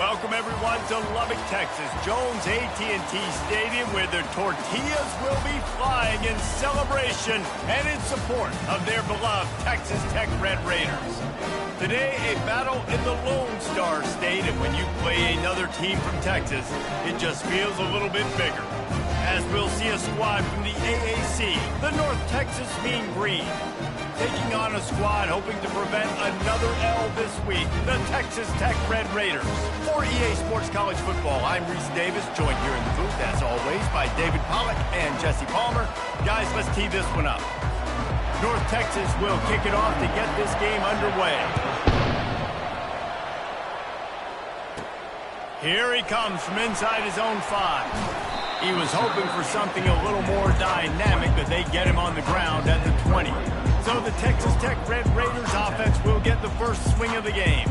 Welcome everyone to Lubbock, Texas, Jones AT&T Stadium, where their tortillas will be flying in celebration and in support of their beloved Texas Tech Red Raiders. Today, a battle in the Lone Star State, and when you play another team from Texas, it just feels a little bit bigger. As we'll see a squad from the AAC, the North Texas Mean Green, taking on a squad hoping to prevent another L this week, the Texas Tech Red Raiders. For EA Sports College Football, I'm Reese Davis, joined here in the booth, as always, by David Pollack and Jesse Palmer. Guys, let's tee this one up. North Texas will kick it off to get this game underway. Here he comes from inside his own 5. He was hoping for something a little more dynamic, but they get him on the ground at the 20. So the Texas Tech Red Raiders offense will get the first swing of the game.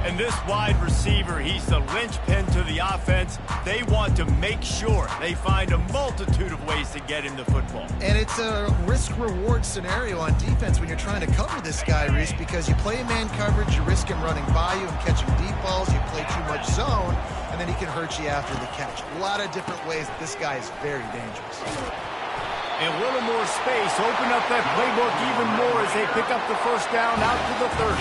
And this wide receiver, he's the linchpin to the offense. They want to make sure they find a multitude of ways to get him the football. And it's a risk-reward scenario on defense when you're trying to cover this guy, Reese, because you play man coverage, you risk him running by you and catching deep balls, you play too much zone, and then he can hurt you after the catch. A lot of different ways. This guy is very dangerous. A little more space, open up that playbook even more as they pick up the first down out to the 30.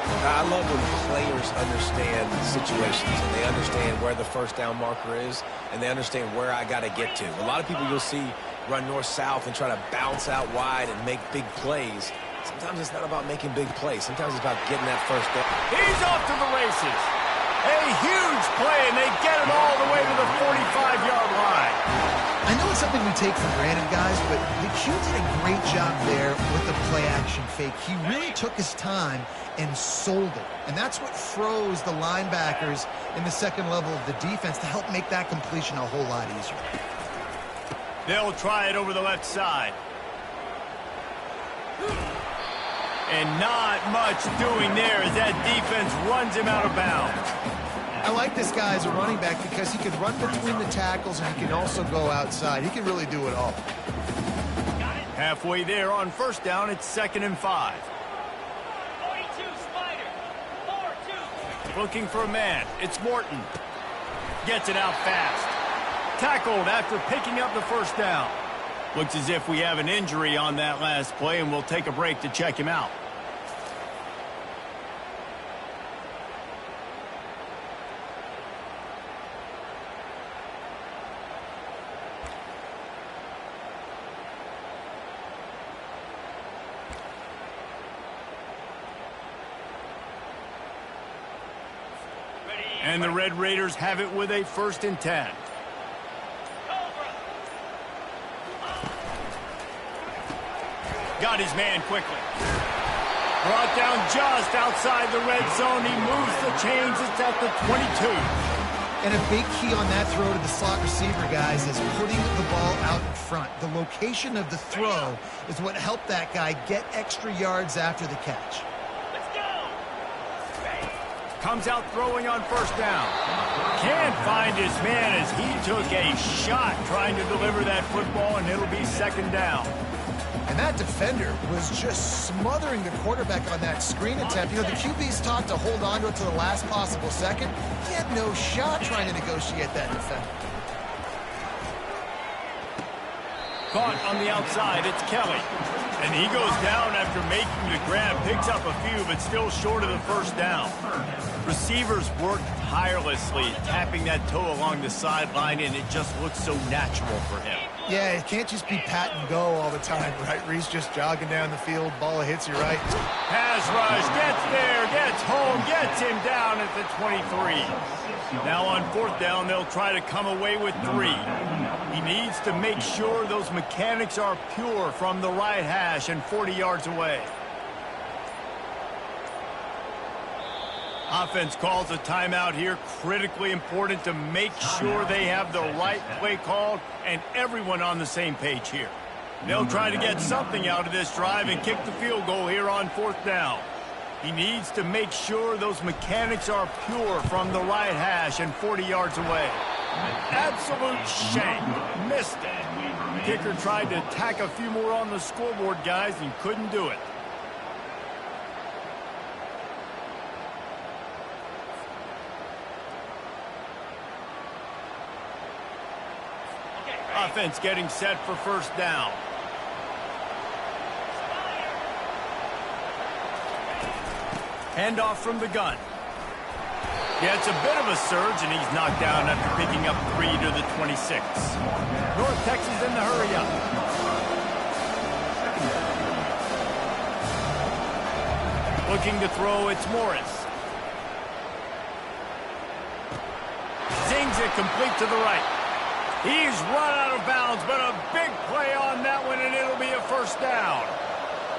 I love when players understand situations and they understand where the first down marker is and they understand where I got to get to. A lot of people you'll see run north-south and try to bounce out wide and make big plays. Sometimes it's not about making big plays. Sometimes it's about getting that first down. He's off to the races. A huge play, and they get him all the way to the 45-yard line. I know it's something we take for granted, guys, but the Q did a great job there with the play-action fake. He really took his time and sold it. And that's what froze the linebackers in the second level of the defense to help make that completion a whole lot easier. They'll try it over the left side. And not much doing there as that defense runs him out of bounds. I like this guy as a running back because he can run between the tackles and he can also go outside. He can really do it all. Halfway there on first down, it's 2nd and 5. 42 Spider. 4-2. Looking for a man. It's Morton. Gets it out fast. Tackled after picking up the first down. Looks as if we have an injury on that last play, and we'll take a break to check him out. And the Red Raiders have it with a 1st and 10. Got his man quickly. Brought down just outside the red zone. He moves the chains. It's at the 22. And a big key on that throw to the slot receiver, guys, is putting the ball out in front. The location of the throw is what helped that guy get extra yards after the catch. Comes out throwing on first down. Can't find his man as he took a shot trying to deliver that football, and it'll be 2nd down. And that defender was just smothering the quarterback on that screen attempt. You know, the QB's taught to hold on to it to the last possible second. He had no shot trying to negotiate that defender. Caught on the outside, it's Kelly. And he goes down after making the grab, picks up a few, but still short of the first down. Receivers work tirelessly, tapping that toe along the sideline, and it just looks so natural for him. Yeah, it can't just be pat and go all the time, right? Reese just jogging down the field, ball hits you right. Pass rush, gets there, gets home, gets him down at the 23. Now on 4th down, they'll try to come away with 3. He needs to make sure those mechanics are pure from the right hash and 40 yards away. Offense calls a timeout here. Critically important to make sure they have the right play called and everyone on the same page here. They'll try to get something out of this drive and kick the field goal here on 4th down. He needs to make sure those mechanics are pure from the right hash and 40 yards away. Absolute shank. Missed it. Kicker tried to tack a few more on the scoreboard, guys, and couldn't do it. offense getting set for first down. Handoff from the gun. Yeah, it's a bit of a surge, and he's knocked down after picking up 3 to the 26. North Texas in the hurry up. Looking to throw, it's Morris. Zings it complete to the right. He's run out of bounds, but a big play on that one, and it'll be a first down.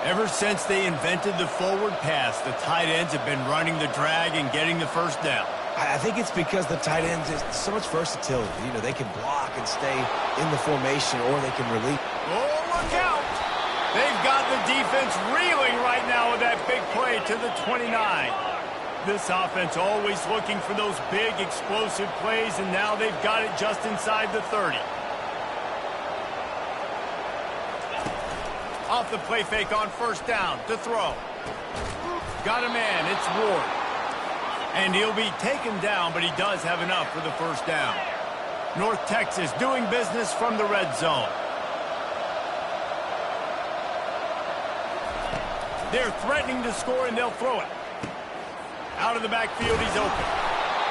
Ever since they invented the forward pass, the tight ends have been running the drag and getting the first down. I think it's because the tight ends is so much versatility. You know, they can block and stay in the formation, or they can release. Oh, look out! They've got the defense reeling right now with that big play to the 29. This offense always looking for those big, explosive plays, and now they've got it just inside the 30. Off the play fake on first down to throw. Got a man, it's Ward. And he'll be taken down, but he does have enough for the first down. North Texas doing business from the red zone. They're threatening to score, and they'll throw it. Out of the backfield, he's open.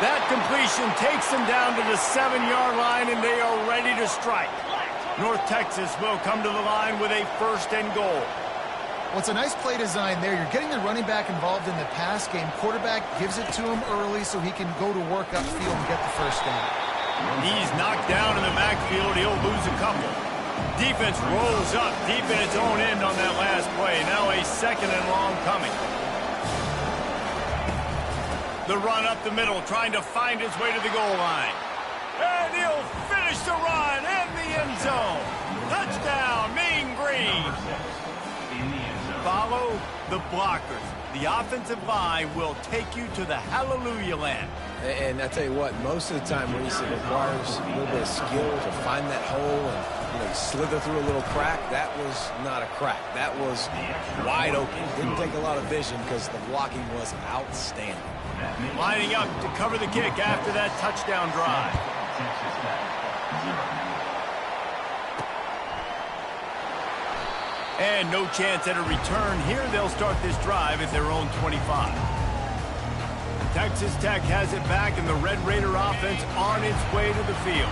That completion takes him down to the 7-yard line, and they are ready to strike. North Texas will come to the line with a first and goal. Well, it's a nice play design there. You're getting the running back involved in the pass game. Quarterback gives it to him early so he can go to work upfield and get the first down. He's knocked down in the backfield. He'll lose a couple. Defense rolls up deep in its own end on that last play. Now a second and long coming. The run up the middle, trying to find his way to the goal line. And he'll finish the run in the end zone. Touchdown, Mean Green. Follow the blockers. The offensive line will take you to the hallelujah land. And I tell you what, most of the time, Reese, it requires a little bit of skill to find that hole and, you know, slither through a little crack. That was not a crack. That was wide open. Didn't take a lot of vision because the blocking was outstanding. Lining up to cover the kick after that touchdown drive. And no chance at a return here. They'll start this drive at their own 25. Texas Tech has it back, and the Red Raider offense on its way to the field.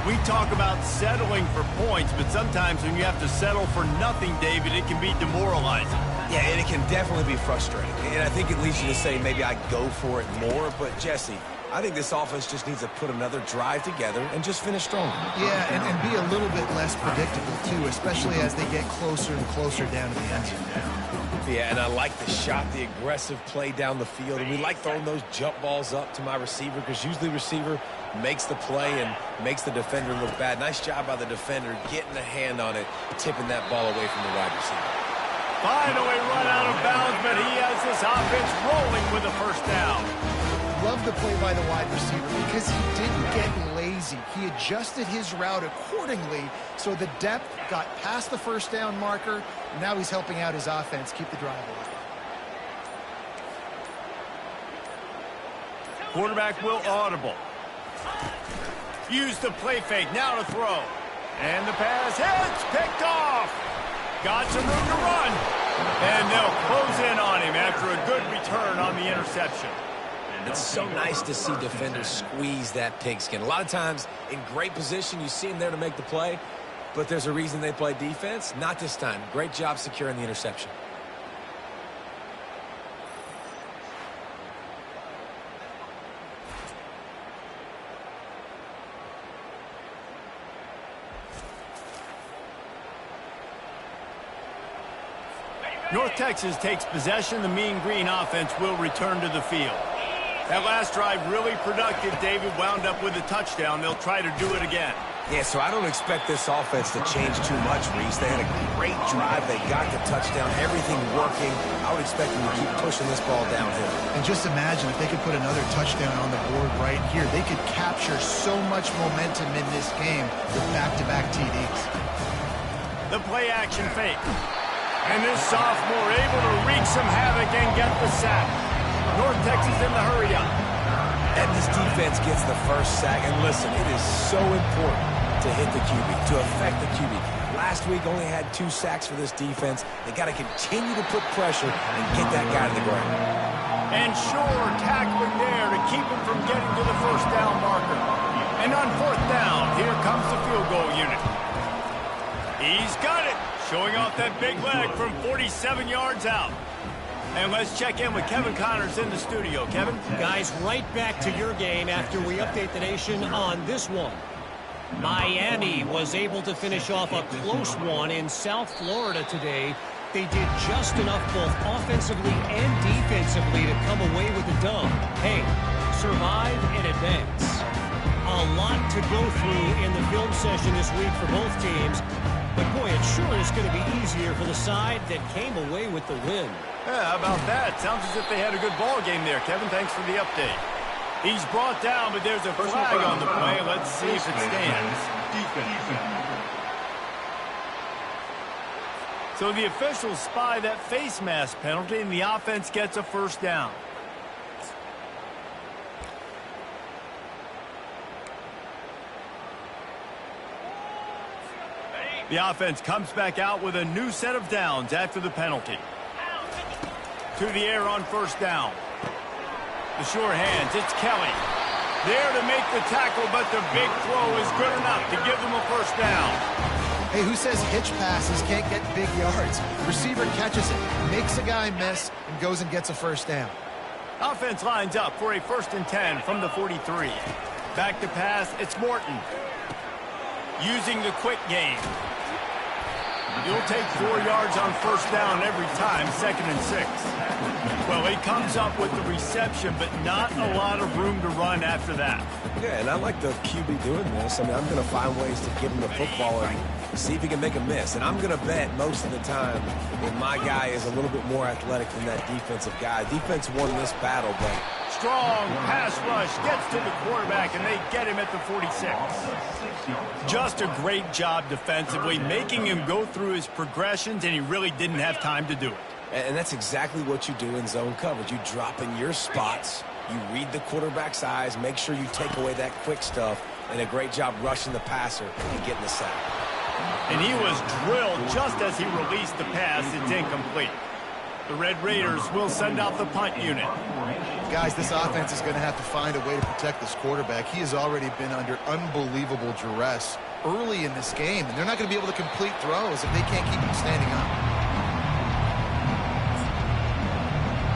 We talk about settling for points, but sometimes when you have to settle for nothing, David, it can be demoralizing. Yeah, and it can definitely be frustrating. And I think it leads you to say maybe I go for it more. But, Jesse, I think this offense just needs to put another drive together and just finish stronger. Yeah, and be a little bit less predictable, too, especially as they get closer and closer down to the end zone. Yeah, and I like the shot, the aggressive play down the field. And we like throwing those jump balls up to my receiver because usually the receiver makes the play and makes the defender look bad. Nice job by the defender getting a hand on it, tipping that ball away from the wide receiver. Finally run out of bounds, but he has this offense rolling with a first down. Love the play by the wide receiver because he didn't get lazy. He adjusted his route accordingly, so the depth got past the first down marker. Now he's helping out his offense keep the drive alive. Quarterback will audible. Use the play fake, now to throw. And the pass hits, picked off. Got some room to run. And they'll close in on him after a good return on the interception. It's so nice to see defenders squeeze that pigskin. A lot of times in great position, you see them there to make the play, but there's a reason they play defense. Not this time. Great job securing the interception. North Texas takes possession. The Mean Green offense will return to the field. That last drive really productive. David wound up with a touchdown. They'll try to do it again. Yeah, so I don't expect this offense to change too much, Reese. They had a great drive. They got the touchdown. Everything working. I would expect them to keep pushing this ball downhill. And just imagine if they could put another touchdown on the board right here. They could capture so much momentum in this game with back-to-back TDs. The play action fake. And this sophomore able to wreak some havoc and get the sack. North Texas in the hurry up. And this defense gets the first sack. And listen, it is so important to to hit the QB, to affect the QB. Last week only had 2 sacks for this defense. They got to continue to put pressure and get that guy to the ground. And sure, tackling there to keep him from getting to the first down marker. And on 4th down, here comes the field goal unit. He's got it, showing off that big leg from 47 yards out. And let's check in with Kevin Connors in the studio. Kevin? Guys, right back to your game after we update the nation on this one. Miami was able to finish off a close one in South Florida today. They did just enough both offensively and defensively to come away with a dub. Hey, survive and advance. A lot to go through in the film session this week for both teams. But boy, it sure is going to be easier for the side that came away with the win. Yeah, how about that? Sounds as if they had a good ball game there, Kevin. Thanks for the update. He's brought down, but there's a flag on the play. Let's see if it stands. So the officials spy that face mask penalty, and the offense gets a first down. The offense comes back out with a new set of downs after the penalty. To the air on first down. The sure hands, it's Kelly. There to make the tackle, but the big throw is good enough to give them a first down. Hey, who says hitch passes can't get big yards? Receiver catches it, makes a guy miss, and goes and gets a first down. Offense lines up for a 1st and 10 from the 43. Back to pass, it's Morton. Using the quick game. You'll take 4 yards on first down every time, 2nd and 6. Well, he comes up with the reception, but not a lot of room to run after that. Yeah, and I like the QB doing this. I mean, I'm going to find ways to give him the football and see if he can make a miss. And I'm going to bet most of the time that my guy is a little bit more athletic than that defensive guy. Defense won this battle, but... Strong pass rush gets to the quarterback, and they get him at the 46. Just a great job defensively, making him go through his progressions, and he really didn't have time to do it. And that's exactly what you do in zone coverage. You drop in your spots, you read the quarterback's eyes, make sure you take away that quick stuff, and a great job rushing the passer and getting the sack. And he was drilled just as he released the pass. It's incomplete. The Red Raiders will send out the punt unit. Guys, this offense is going to have to find a way to protect this quarterback. He has already been under unbelievable duress early in this game, and they're not going to be able to complete throws if they can't keep him standing up.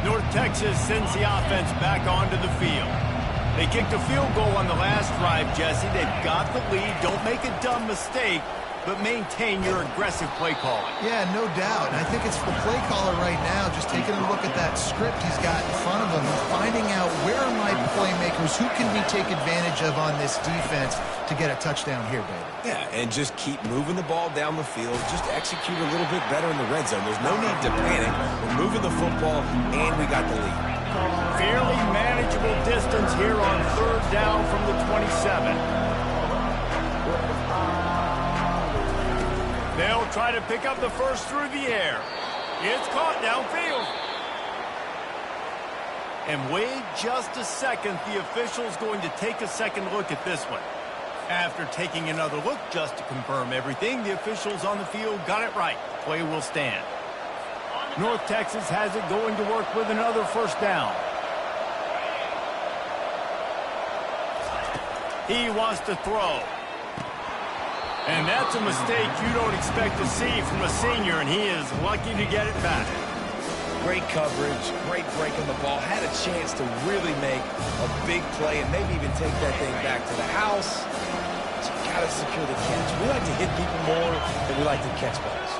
North Texas sends the offense back onto the field. They kicked a field goal on the last drive, Jesse. They've got the lead. Don't make a dumb mistake, but maintain your aggressive play calling. Yeah, no doubt. And I think it's the play caller right now just taking a look at that script he's got in front of him and finding out where are my playmakers, who can we take advantage of on this defense to get a touchdown here, baby. Yeah, and just keep moving the ball down the field. Just execute a little bit better in the red zone. There's no need to panic. We're moving the football, and we got the lead. Fairly manageable distance here on 3rd down from the 27. They'll try to pick up the first through the air. It's caught downfield. And wait just a second. The official's going to take a second look at this one. After taking another look just to confirm everything, the officials on the field got it right. Play will stand. North Texas has it going to work with another first down. He wants to throw. And that's a mistake you don't expect to see from a senior, and he is lucky to get it back. Great coverage, great break on the ball. Had a chance to really make a big play and maybe even take that thing back to the house. But you got to secure the catch. We like to hit people more than we like to catch balls.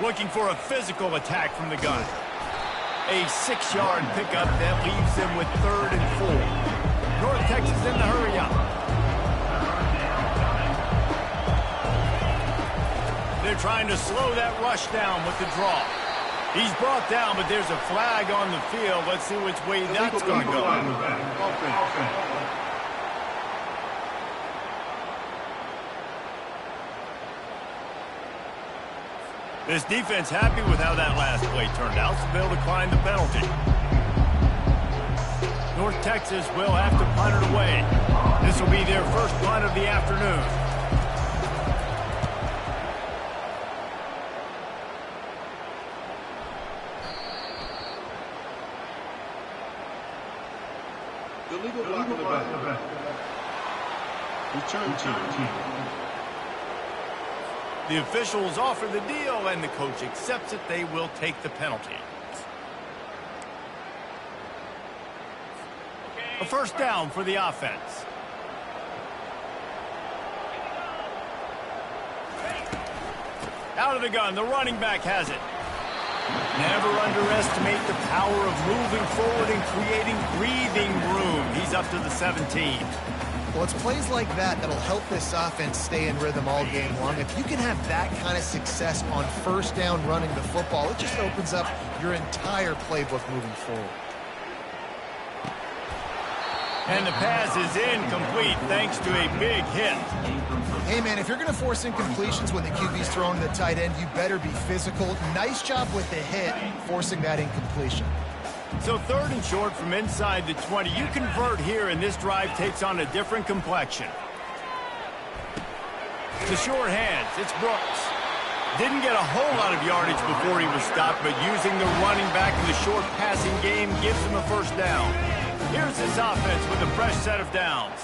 Looking for a physical attack from the gun. A 6-yard pickup that leaves them with 3rd and 4. North Texas in the hurry up. They're trying to slow that rush down with the draw. He's brought down, but there's a flag on the field. Let's see which way that's going to go. This defense happy with how that last play turned out, so they'll decline the penalty. North Texas will have to punt it away. This will be their first punt of the afternoon. Illegal block in the back. Return team. The officials offer the deal, and the coach accepts it. They will take the penalty. A first down for the offense. Out of the gun, the running back has it. Never underestimate the power of moving forward and creating breathing room. He's up to the 17. Well, it's plays like that that'll help this offense stay in rhythm all game long. If you can have that kind of success on first down running the football, it just opens up your entire playbook moving forward. And the pass is incomplete thanks to a big hit. Hey, man, if you're going to force incompletions when the QB's throwing to the tight end, you better be physical. Nice job with the hit, forcing that incompletion. So 3rd and short from inside the 20. You convert here, and this drive takes on a different complexion. The short hands, it's Brooks. Didn't get a whole lot of yardage before he was stopped, but using the running back in the short passing game gives him a first down. Here's his offense with a fresh set of downs.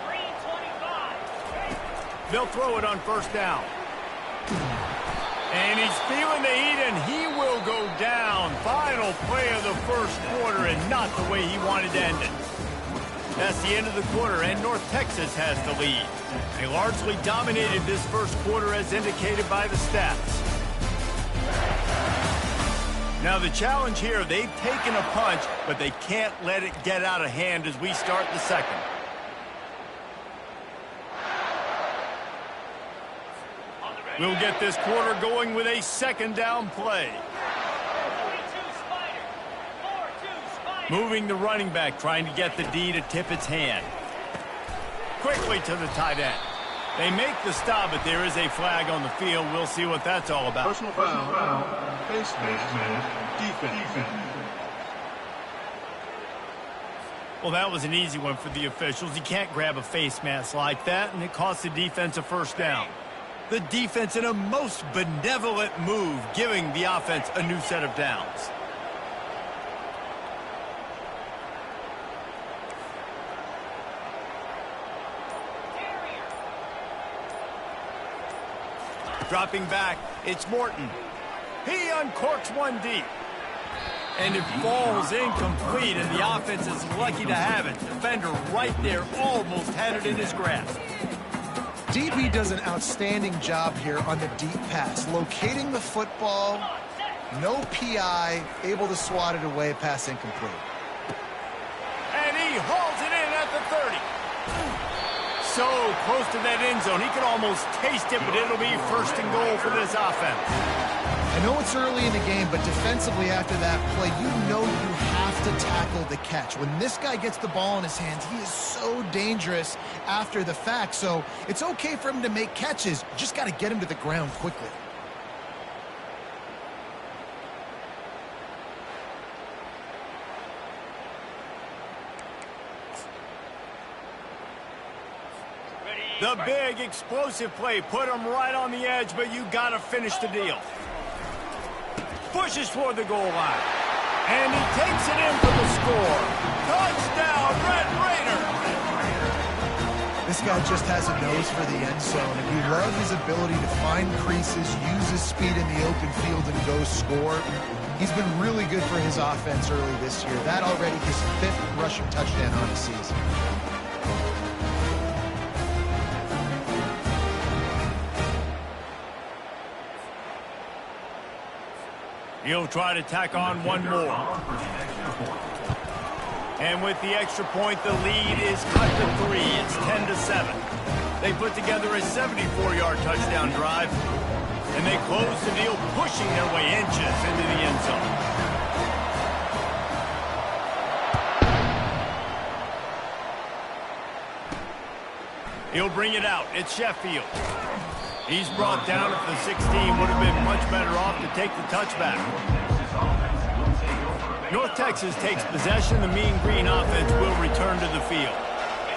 Green 25. They'll throw it on first down. And he's feeling the heat, and he will go down. Final play of the first quarter, and not the way he wanted to end it. That's the end of the quarter, and North Texas has the lead. They largely dominated this first quarter as indicated by the stats. Now the challenge here, they've taken a punch, but they can't let it get out of hand as we start the second. We'll get this quarter going with a second down play. 42 Spider. 4-2 Spider. Moving the running back, trying to get the D to tip its hand. Quickly to the tight end. They make the stop, but there is a flag on the field. We'll see what that's all about. Personal foul. Face mask. Defense. Well, that was an easy one for the officials. You can't grab a face mask like that, and it costs the defense a first down. The defense in a most benevolent move, giving the offense a new set of downs. Dropping back, it's Morton. He uncorks one deep. And it falls incomplete, and the offense is lucky to have it. Defender right there almost had it in his grasp. DB does an outstanding job here on the deep pass, locating the football, no PI, able to swat it away, pass incomplete. And he hauls it in at the 30. So close to that end zone, he could almost taste it, but it'll be first and goal for this offense. I know it's early in the game, but defensively after that play, you know you have to tackle the catch. When this guy gets the ball in his hands, he is so dangerous after the fact. So it's okay for him to make catches. You just got to get him to the ground quickly. The big explosive play put him right on the edge, but you got to finish the deal. Pushes for the goal line. And he takes it in for the score. Touchdown, Red Raider! This guy just has a nose for the end zone, and we love his ability to find creases, use his speed in the open field, and go score. He's been really good for his offense early this year. That already his 5th rushing touchdown on the season. He'll try to tack on one more. And with the extra point, the lead is cut to 3. It's 10-7. They put together a 74-yard touchdown drive, and they close the deal, pushing their way inches into the end zone. He'll bring it out. It's Sheffield. He's brought down at the 16. Would have been much better off to take the touchback. North Texas takes possession. The Mean Green offense will return to the field.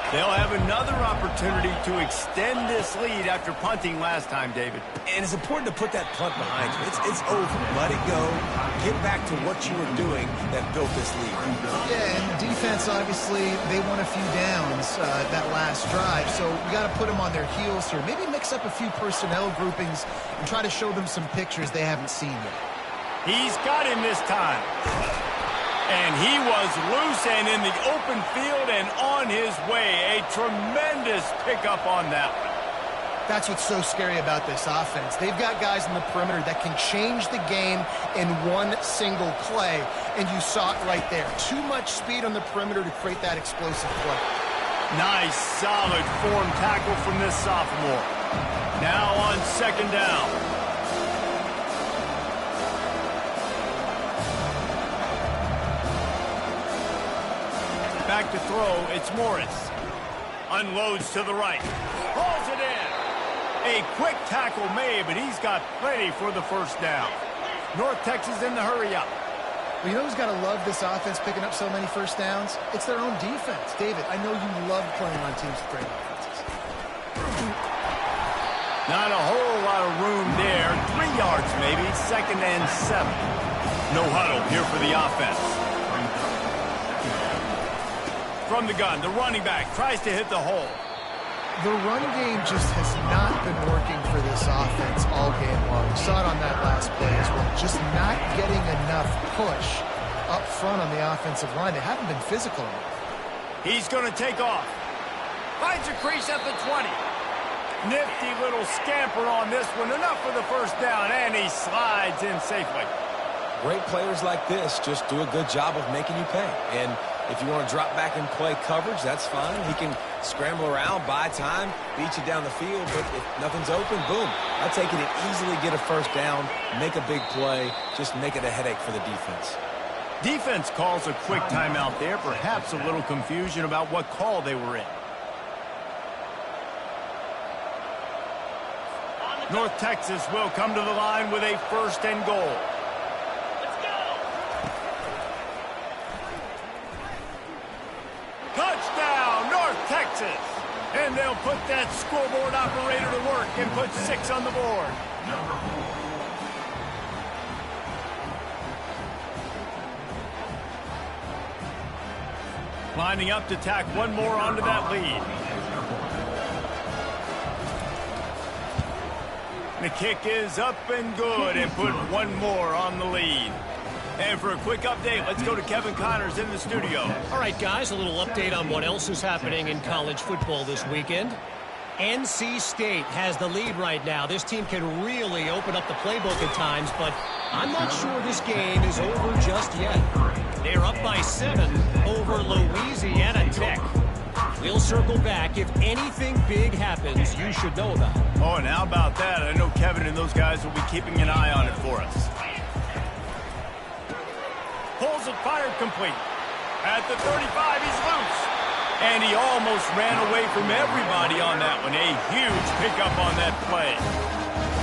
They'll have another opportunity to extend this lead after punting last time, David. And it's important to put that punt behind you. It's over. Let it go. Get back to what you were doing that built this lead. Yeah, and defense, obviously, they won a few downs that last drive, so we got to put them on their heels here. Maybe mix up a few personnel groupings and try to show them some pictures they haven't seen yet. He's got him this time. And he was loose and in the open field and on his way. A tremendous pickup on that one. That's what's so scary about this offense. They've got guys in the perimeter that can change the game in one single play, and you saw it right there. Too much speed on the perimeter to create that explosive play. Nice, solid form tackle from this sophomore. Now on second down. Back to throw, it's Morris. Unloads to the right. Hauls it in. A quick tackle made, but he's got plenty for the first down. North Texas in the hurry up. Well, you know who's got to love this offense picking up so many first downs? It's their own defense. David, I know you love playing on teams with great offenses. Not a whole lot of room there. 3 yards maybe. 2nd and 7. No huddle here for the offense. From the gun, the running back tries to hit the hole. The run game just has not been working for this offense all game long. We saw it on that last play as well. Just not getting enough push up front on the offensive line. They haven't been physical enough. He's going to take off. Finds a crease at the 20. Nifty little scamper on this one. Enough for the first down, and he slides in safely. Great players like this just do a good job of making you pay. And if you want to drop back and play coverage, that's fine. He can scramble around, buy time, beat you down the field. But if nothing's open, boom. I take it and easily get a first down, make a big play, just make it a headache for the defense. Defense calls a quick timeout there. Perhaps a little confusion about what call they were in. North Texas will come to the line with a 1st and goal. Touchdown, North Texas. And they'll put that scoreboard operator to work and put 6 on the board. Lining up to tack one more onto that lead. The kick is up and good and put one more on the lead. And for a quick update, let's go to Kevin Connors in the studio. All right, guys, a little update on what else is happening in college football this weekend. NC State has the lead right now. This team can really open up the playbook at times, but I'm not sure this game is over just yet. They're up by 7 over Louisiana Tech. We'll circle back. If anything big happens, you should know about it. Oh, and how about that? I know Kevin and those guys will be keeping an eye on it for us. Pulls it, fired complete. At the 35, he's loose. And he almost ran away from everybody on that one. A huge pickup on that play.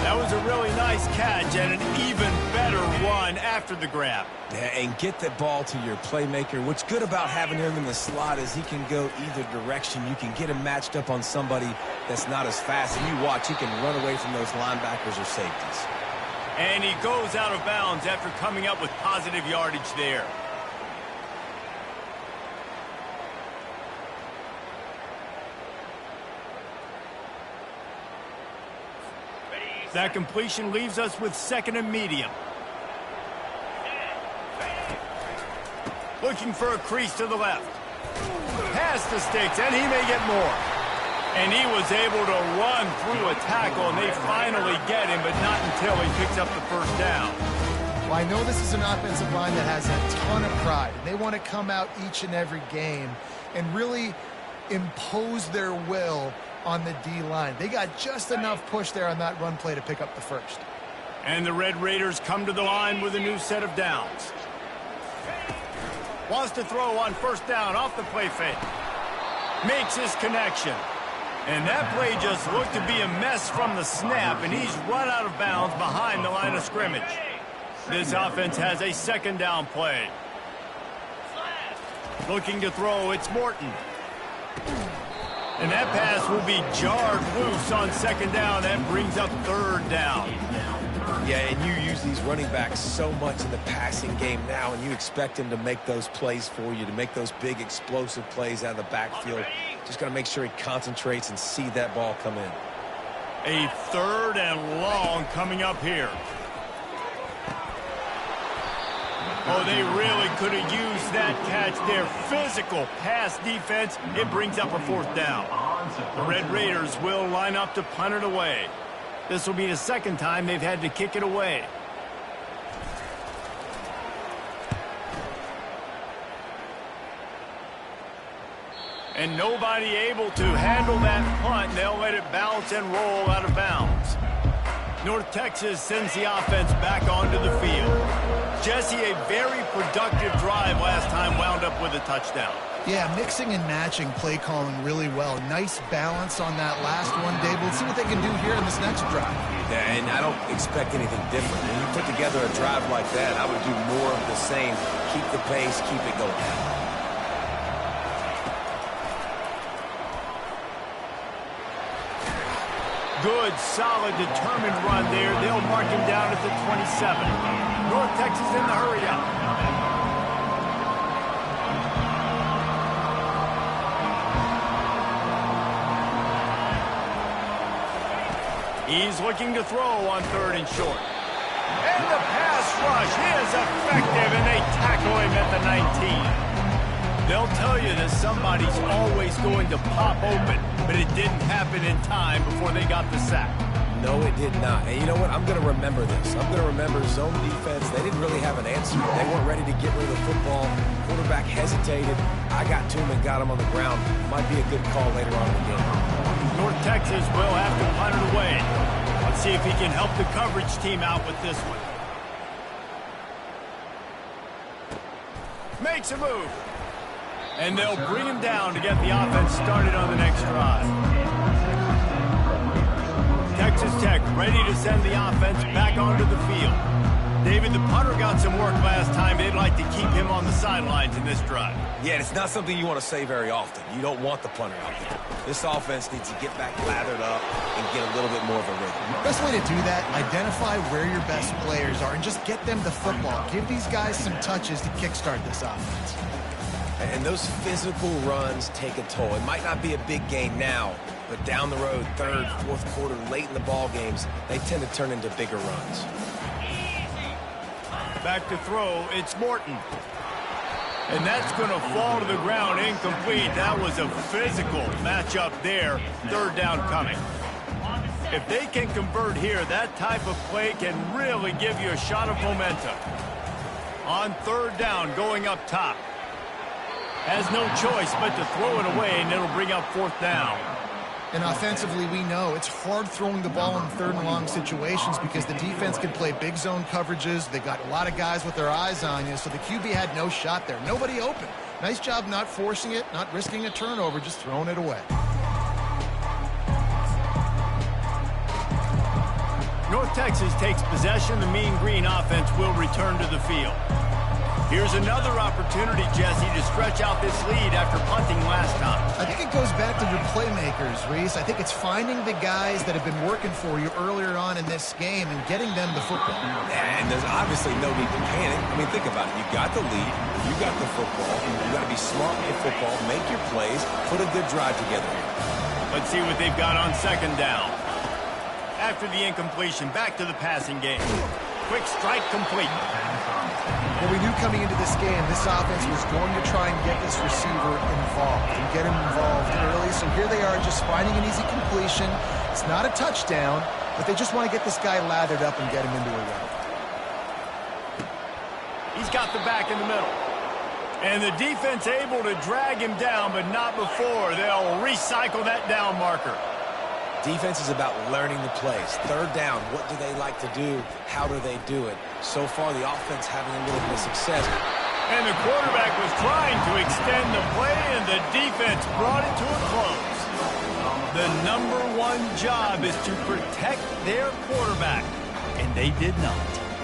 That was a really nice catch and an even better run after the grab. Yeah, and get the ball to your playmaker. What's good about having him in the slot is he can go either direction. You can get him matched up on somebody that's not as fast. And you watch, he can run away from those linebackers or safeties. And he goes out of bounds after coming up with positive yardage there. That completion leaves us with 2nd and medium. Looking for a crease to the left. Past the sticks, and he may get more. And he was able to run through a tackle, and they finally get him, but not until he picks up the first down. Well, I know this is an offensive line that has a ton of pride. They want to come out each and every game and really impose their will on the D-line. They got just enough push there on that run play to pick up the first. And the Red Raiders come to the line with a new set of downs. Wants to throw on first down off the play fake. Makes his connection. And that play just looked to be a mess from the snap, and he's run out of bounds behind the line of scrimmage. This offense has a 2nd down play. Looking to throw, it's Morton. And that pass will be jarred loose on second down. That brings up third down. Yeah, and you use these running backs so much in the passing game now, and you expect him to make those plays for you, to make those big explosive plays out of the backfield. Just got to make sure he concentrates and see that ball come in. A third and long coming up here. Oh, they really could have used that catch there. Physical pass defense. It brings up a fourth down. The Red Raiders will line up to punt it away. This will be the second time they've had to kick it away. And nobody able to handle that punt. They'll let it bounce and roll out of bounds. North Texas sends the offense back onto the field. Jesse, a very productive drive last time, wound up with a touchdown. Yeah, mixing and matching play calling really well. Nice balance on that last one, Dave. We'll see what they can do here in this next drive. Yeah, and I don't expect anything different. When you put together a drive like that, I would do more of the same. Keep the pace, keep it going. Good, solid, determined run there. They'll mark him down at the 27. North Texas in the hurry up. He's looking to throw on third and short. And the pass rush is effective, and they tackle him at the 19. They'll tell you that somebody's always going to pop open, but it didn't happen in time before they got the sack. No, it did not. And you know what? I'm going to remember this. I'm going to remember zone defense. They didn't really have an answer. They weren't ready to get rid of the football. Quarterback hesitated. I got to him and got him on the ground. Might be a good call later on in the game. North Texas will have to punt it away. Let's see if he can help the coverage team out with this one. Makes a move. And they'll bring him down to get the offense started on the next drive. Texas Tech ready to send the offense back onto the field. David, the punter got some work last time. They'd like to keep him on the sidelines in this drive. Yeah, it's not something you want to say very often. You don't want the punter out there. This offense needs to get back lathered up and get a little bit more of a rhythm. Best way to do that, identify where your best players are and just get them the football. Give these guys some touches to kickstart this offense. And those physical runs take a toll. It might not be a big game now, but down the road, third, fourth quarter, late in the ball games, they tend to turn into bigger runs. Back to throw, it's Morton. And that's going to fall to the ground incomplete. That was a physical matchup there. Third down coming. If they can convert here, that type of play can really give you a shot of momentum. On third down, going up top. Has no choice but to throw it away, and it'll bring up fourth down. And offensively, we know it's hard throwing the ball in third and long situations because the defense can play big zone coverages. They got a lot of guys with their eyes on you, so the QB had no shot there. Nobody open. Nice job not forcing it, not risking a turnover, just throwing it away. North Texas takes possession. The Mean Green offense will return to the field. Here's another opportunity, Jesse, to stretch out this lead after punting last time. I think it goes back to your playmakers, Reese. I think it's finding the guys that have been working for you earlier on in this game and getting them the football. And there's obviously no need to panic. I mean, think about it. You got the lead. You got the football. You got to be smart with the football. Make your plays. Put a good drive together. Let's see what they've got on second down. After the incompletion, back to the passing game. Quick strike complete. Well, we knew coming into this game, this offense was going to try and get this receiver involved and get him involved early. So here they are just finding an easy completion. It's not a touchdown, but they just want to get this guy lathered up and get him into a run. He's got the back in the middle. And the defense able to drag him down, but not before. They'll recycle that down marker. Defense is about learning the plays. Third down, what do they like to do? How do they do it? So far, the offense having a little bit of success. And the quarterback was trying to extend the play, and the defense brought it to a close. The #1 job is to protect their quarterback, and they did not.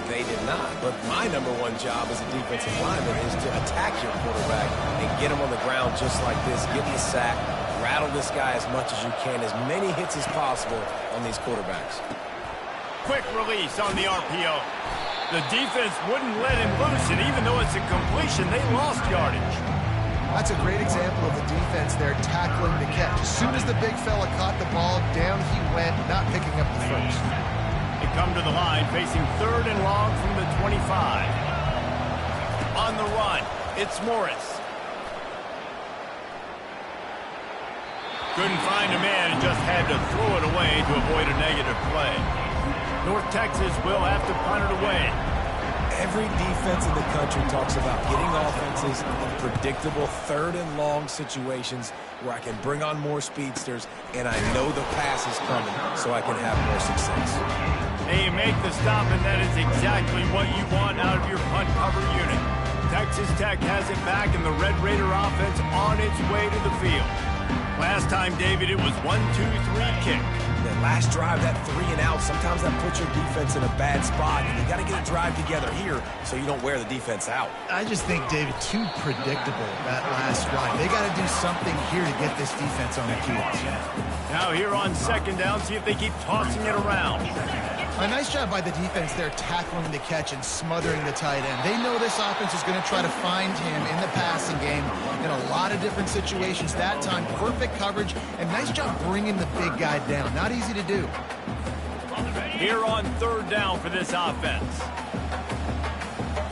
They did not. But my number one job as a defensive lineman is to attack your quarterback and get him on the ground just like this, get the sack, rattle this guy as much as you can, as many hits as possible on these quarterbacks. Quick release on the RPO. The defense wouldn't let him loose, and even though it's a completion, they lost yardage. That's a great example of the defense there tackling the catch. As soon as the big fella caught the ball, down he went, not picking up the first. They come to the line facing 3rd and long from the 25. On the run, it's Morris. Couldn't find a man and just had to throw it away to avoid a negative play. North Texas will have to punt it away. Every defense in the country talks about getting offenses in predictable 3rd and long situations where I can bring on more speedsters and I know the pass is coming so I can have more success. They make the stop, and that is exactly what you want out of your punt cover unit. Texas Tech has it back, and the Red Raider offense on its way to the field. Last time, David, it was 1-2-3 kick. That last drive, that 3 and out, sometimes that puts your defense in a bad spot, and you got to get a drive together here so you don't wear the defense out. I just think, David, too predictable, that last drive. They got to do something here to get this defense on their heels. Now here on 2nd down, see if they keep tossing it around. A nice job by the defense there tackling the catch and smothering the tight end. They know this offense is going to try to find him in the passing game in a lot of different situations. That time, perfect coverage, and nice job bringing the big guy down. Not easy to do. Here on 3rd down for this offense.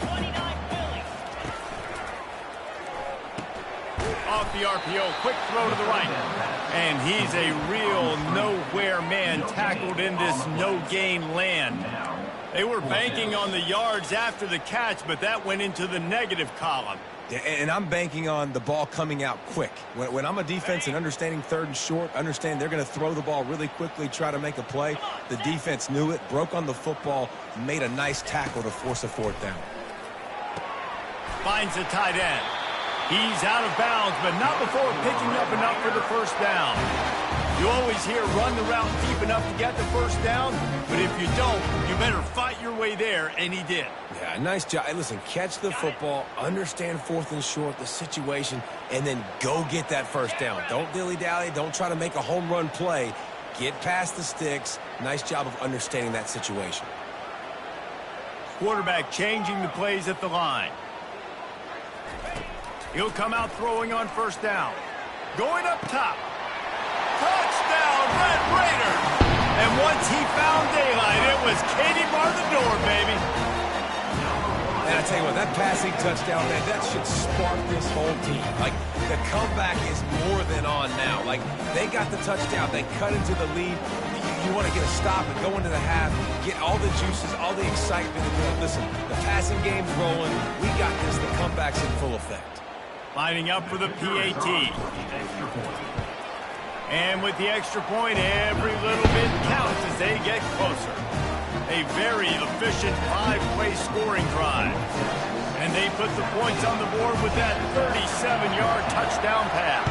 29 Philly. Off the RPO, quick throw to the right. And he's a real nowhere man tackled in this no-gain land. They were banking on the yards after the catch, but that went into the negative column. Yeah, and I'm banking on the ball coming out quick. When I'm a defense and understanding 3rd and short, understand they're going to throw the ball really quickly, try to make a play. The defense knew it, broke on the football, made a nice tackle to force a 4th down. Finds the tight end. He's out of bounds, but not before picking up enough for the 1st down. You always hear run the route deep enough to get the 1st down, but if you don't, you better fight your way there, and he did. Yeah, nice job. Hey, listen, catch the football, understand 4th and short, the situation, and then go get that 1st down. Don't dilly-dally. Don't try to make a home run play. Get past the sticks. Nice job of understanding that situation. Quarterback changing the plays at the line. He'll come out throwing on 1st down. Going up top. Touchdown, Red Raiders! And once he found daylight, it was Katie bar the door, baby. And I tell you what, that passing touchdown, man, that should spark this whole team. Like, the comeback is more than on now. Like, they got the touchdown. They cut into the lead. You want to get a stop and go into the half, get all the juices, all the excitement. And listen, the passing game's rolling. We got this. The comeback's in full effect. Lining up for the PAT. And with the extra point, every little bit counts as they get closer. A very efficient 5-play scoring drive. And they put the points on the board with that 37-yard touchdown pass.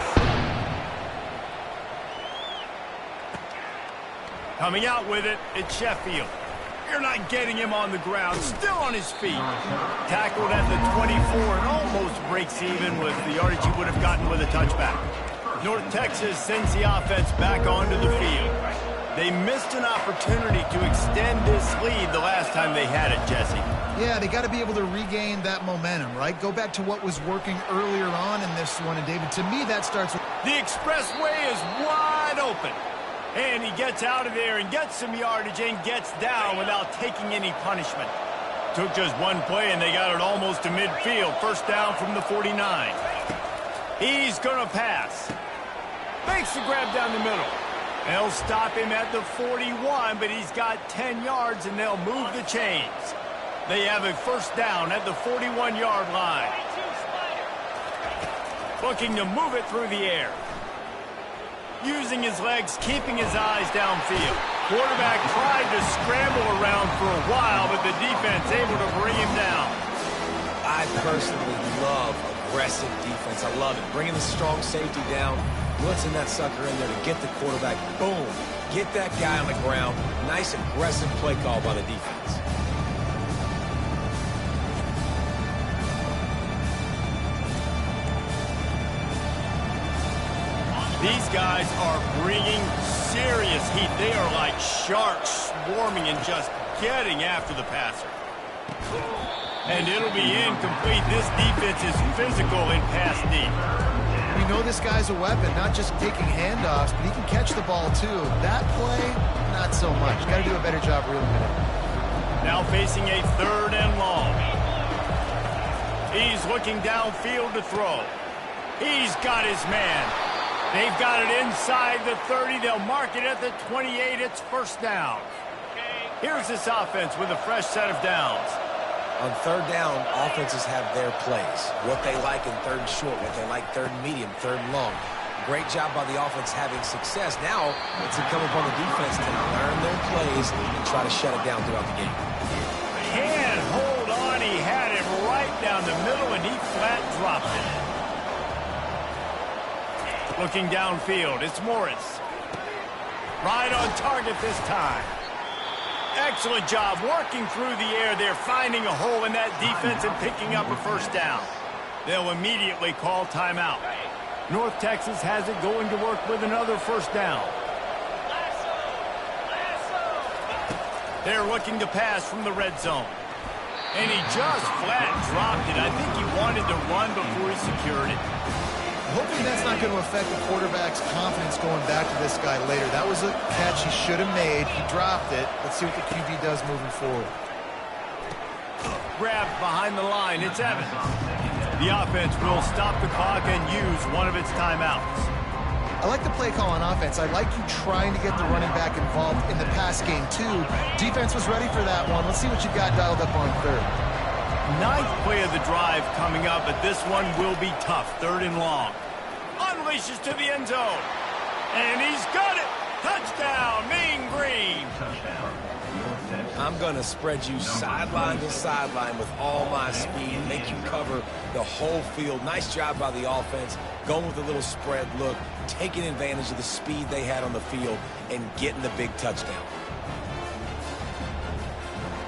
Coming out with it, it's Sheffield. You're not getting him on the ground, still on his feet. Tackled at the 24 and almost breaks even with the yardage he would have gotten with a touchback. North Texas sends the offense back onto the field. They missed an opportunity to extend this lead the last time they had it, Jesse. Yeah, they got to be able to regain that momentum, right? Go back to what was working earlier on in this one. And, David, to me, that starts with... The expressway is wide open. And he gets out of there and gets some yardage and gets down without taking any punishment. Took just one play and they got it almost to midfield. 1st down from the 49. He's going to pass. Makes the grab down the middle. They'll stop him at the 41, but he's got 10 yards and they'll move the chains. They have a 1st down at the 41-yard line. Looking to move it through the air. Using his legs, keeping his eyes downfield. Quarterback tried to scramble around for a while, but the defense able to bring him down. I personally love aggressive defense. I love it. Bringing the strong safety down, blitzing that sucker in there to get the quarterback. Boom. Get that guy on the ground. Nice aggressive play call by the defense. These guys are bringing serious heat. They are like sharks swarming and just getting after the passer. And it'll be incomplete. This defense is physical in pass deep. We know this guy's a weapon, not just taking handoffs, but he can catch the ball too. That play, not so much. Got to do a better job reeling it in. Now facing a 3rd and long. He's looking downfield to throw. He's got his man. They've got it inside the 30. They'll mark it at the 28. It's 1st down. Here's this offense with a fresh set of downs. On 3rd down, offenses have their plays. What they like in 3rd and short, what they like 3rd and medium, 3rd and long. Great job by the offense having success. Now it's incumbent upon the defense to learn their plays and try to shut it down throughout the game. Can't hold on. He had it right down the middle, and he flat dropped it. Looking downfield, it's Morris. Right on target this time. Excellent job working through the air there, finding a hole in that defense and picking up a 1st down. They'll immediately call timeout. North Texas has it going to work with another 1st down. They're looking to pass from the red zone. And he just flat dropped it. I think he wanted to run before he secured it. Hopefully that's not going to affect the quarterback's confidence going back to this guy later. That was a catch he should have made. He dropped it. Let's see what the QB does moving forward. Grabbed behind the line. It's Evans. The offense will stop the clock and use one of its timeouts. I like the play call on offense. I like you trying to get the running back involved in the pass game, too. Defense was ready for that one. Let's see what you got dialed up on 3rd. 9th play of the drive coming up, but this one will be tough. 3rd and long. Unleashes to the end zone. And he's got it. Touchdown, Mean Green. I'm going to spread you sideline to sideline with all my speed, make you cover the whole field. Nice job by the offense, going with a little spread look, taking advantage of the speed they had on the field, and getting the big touchdown.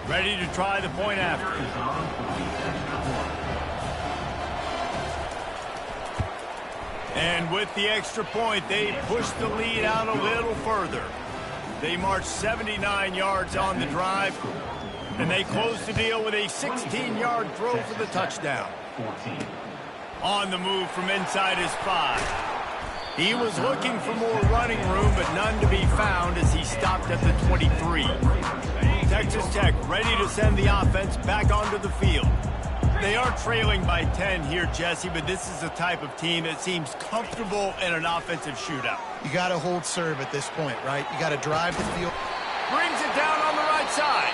Ready to try the point after. And with the extra point, they push the lead out a little further. They march 79 yards on the drive, and they close the deal with a 16-yard throw for the touchdown. On the move from inside his 5. He was looking for more running room, but none to be found as he stopped at the 23. Texas Tech ready to send the offense back onto the field. They are trailing by 10 here, Jesse, but this is the type of team that seems comfortable in an offensive shootout. You got to hold serve at this point, right? You got to drive the field. Brings it down on the right side.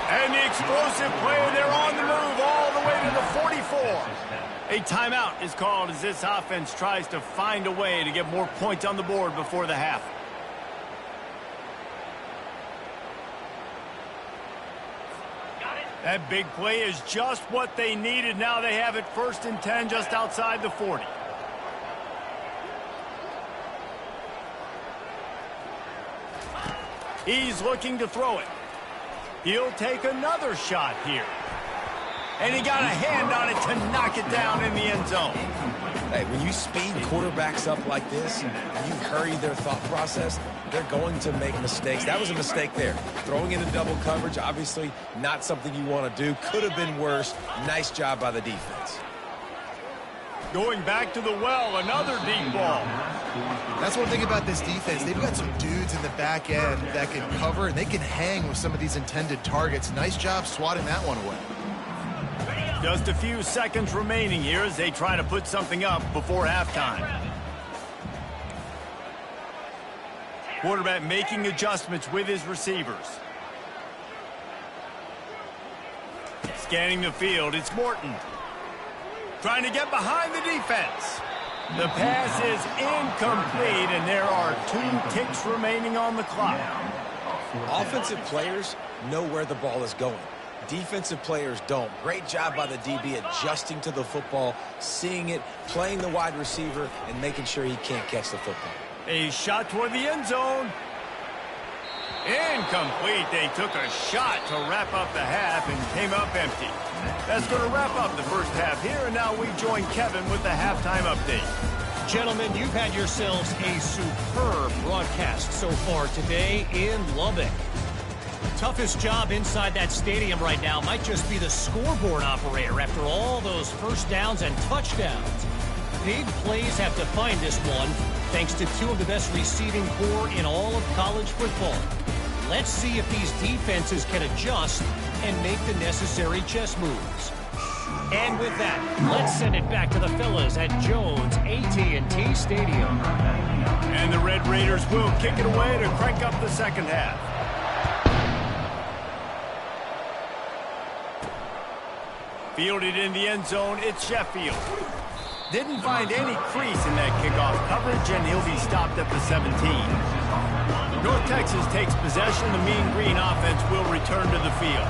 And the explosive play, they're on the move all the way to the 44. A timeout is called as this offense tries to find a way to get more points on the board before the half. That big play is just what they needed. Now they have it 1st and 10 just outside the 40. He's looking to throw it. He'll take another shot here. And he got a hand on it to knock it down in the end zone. Hey, when you speed quarterbacks up like this, and you hurry their thought process, they're going to make mistakes. That was a mistake there. Throwing into double coverage, obviously not something you want to do. Could have been worse. Nice job by the defense. Going back to the well, another deep ball. That's one thing about this defense. They've got some dudes in the back end that can cover, and they can hang with some of these intended targets. Nice job swatting that one away. Just a few seconds remaining here as they try to put something up before halftime. Quarterback making adjustments with his receivers. Scanning the field, it's Morton. Trying to get behind the defense. The pass is incomplete, and there are 2 ticks remaining on the clock. Offensive players know where the ball is going. Defensive players don't. Great job by the DB adjusting to the football, seeing it, playing the wide receiver, and making sure he can't catch the football. A shot toward the end zone. Incomplete. They took a shot to wrap up the half and came up empty. That's going to wrap up the first half here, and now we join Kevin with the halftime update. Gentlemen, you've had yourselves a superb broadcast so far today in Lubbock. Toughest job inside that stadium right now might just be the scoreboard operator after all those first downs and touchdowns. Big plays have defined this one, thanks to two of the best receiving corps in all of college football. Let's see if these defenses can adjust and make the necessary chess moves. And with that, let's send it back to the fellas at Jones AT&T Stadium. And the Red Raiders will kick it away to crank up the second half. Fielded in the end zone, it's Sheffield. Didn't find any crease in that kickoff coverage, and he'll be stopped at the 17. North Texas takes possession. The Mean Green offense will return to the field.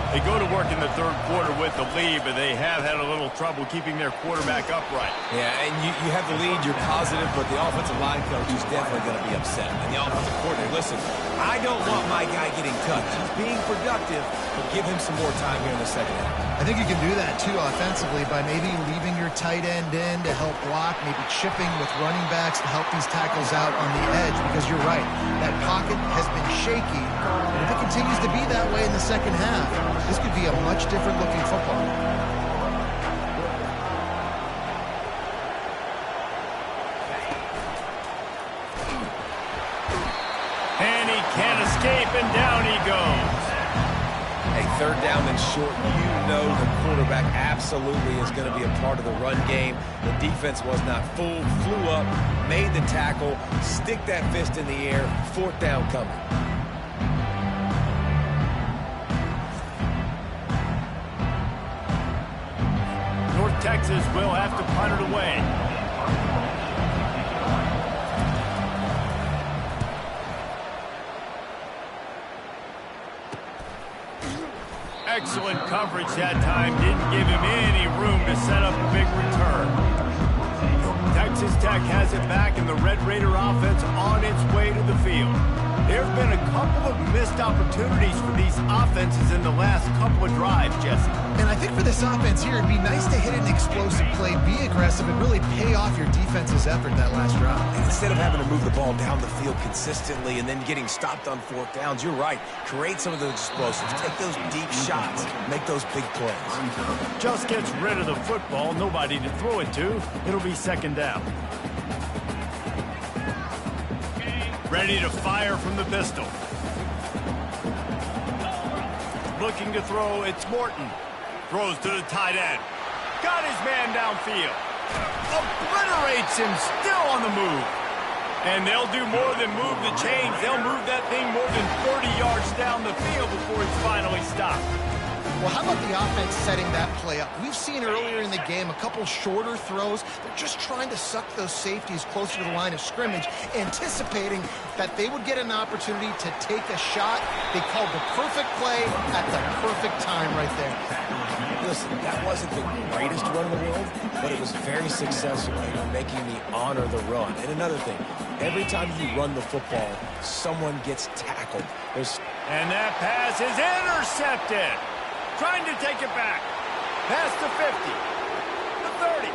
They go to work in the third quarter with the lead, but they have had a little trouble keeping their quarterback upright. Yeah, and you have the lead, you're positive, but the offensive line coach is definitely going to be upset. And the offensive coordinator, listen, I don't want my guy getting touched. He's being productive, but give him some more time here in the second half. I think you can do that, too, offensively, by maybe leaving your tight end in to help block, maybe chipping with running backs to help these tackles out on the edge, because you're right, that pocket has been shaky, and if it continues to be that way in the second half, this could be a much different-looking football. And he can't escape, and down he goes. Hey, third down and short, you know the quarterback absolutely is going to be a part of the run game. The defense was not fooled, flew up, made the tackle, stick that fist in the air, fourth down coming. North Texas will have to punt it away. Excellent coverage that time. Didn't give him any room to set up a big return. Texas Tech has it back, and the Red Raider offense on its way to the field. There have been a couple of missed opportunities for these offenses in the last couple of drives, Jesse. And I think for this offense here, it'd be nice to hit an explosive play, be aggressive, and really pay off your defense's effort that last drive. And instead of having to move the ball down the field consistently and then getting stopped on fourth downs, you're right. Create some of those explosives. Take those deep shots. Make those big plays. Just gets rid of the football. Nobody to throw it to. It'll be second down. Ready to fire from the pistol. Looking to throw, it's Morton. Throws to the tight end. Got his man downfield. Obliterates him, still on the move. And they'll do more than move the chains. They'll move that thing more than 30 yards down the field before it's finally stopped. Well, how about the offense setting that play up? We've seen earlier in the game a couple shorter throws. They're just trying to suck those safeties closer to the line of scrimmage, anticipating that they would get an opportunity to take a shot. They called the perfect play at the perfect time right there. Listen, that wasn't the greatest run in the world, but it was very successful in making me honor the run. And another thing, every time you run the football, someone gets tackled. And that pass is intercepted. Trying to take it back. Past the 50. The 30.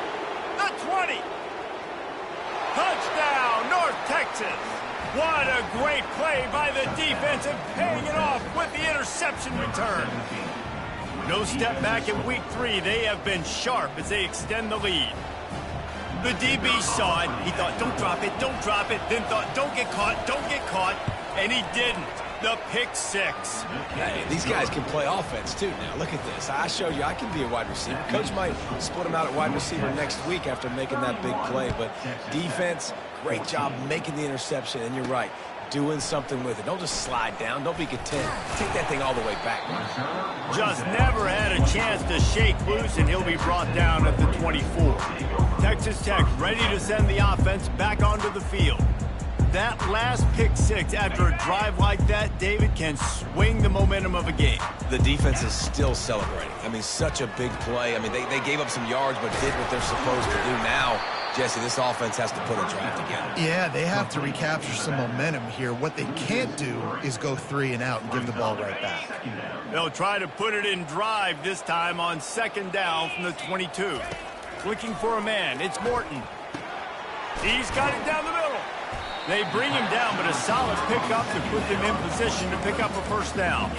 The 20. Touchdown, North Texas. What a great play by the defense and paying it off with the interception return. No step back in week 3. They have been sharp as they extend the lead. The DB saw it. He thought, don't drop it, don't drop it. Then thought, don't get caught, don't get caught. And he didn't. The pick six. Hey, these guys can play offense, too. Now, look at this. I showed you I can be a wide receiver. Coach might split him out at wide receiver next week after making that big play. But defense, great job making the interception. And you're right, doing something with it. Don't just slide down. Don't be content. Take that thing all the way back. Just never had a chance to shake loose, and he'll be brought down at the 24. Texas Tech ready to send the offense back onto the field. That last pick six after a drive like that, David, can swing the momentum of a game. The defense is still celebrating. I mean, such a big play. I mean, they gave up some yards but did what they're supposed to do. Now, Jesse, this offense has to put a drive together. Yeah, they have to recapture some momentum here. What they can't do is go 3 and out and give the ball right back. They'll try to put it in drive this time on second down from the 22. Looking for a man. It's Morton. He's got it down the middle. They bring him down, but a solid pickup to put them in position to pick up a first down.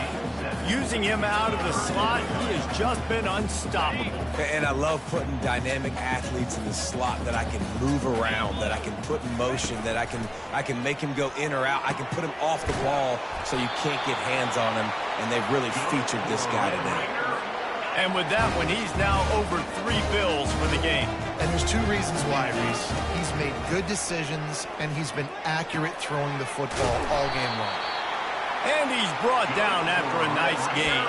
Using him out of the slot, he has just been unstoppable. And I love putting dynamic athletes in the slot that I can move around, that I can put in motion, that I can make him go in or out. I can put him off the ball so you can't get hands on him, and they've really featured this guy today. And with that one, he's now over 3 bills for the game. And there's 2 reasons why, Reese. He's made good decisions, and he's been accurate throwing the football all game long. And he's brought down after a nice game.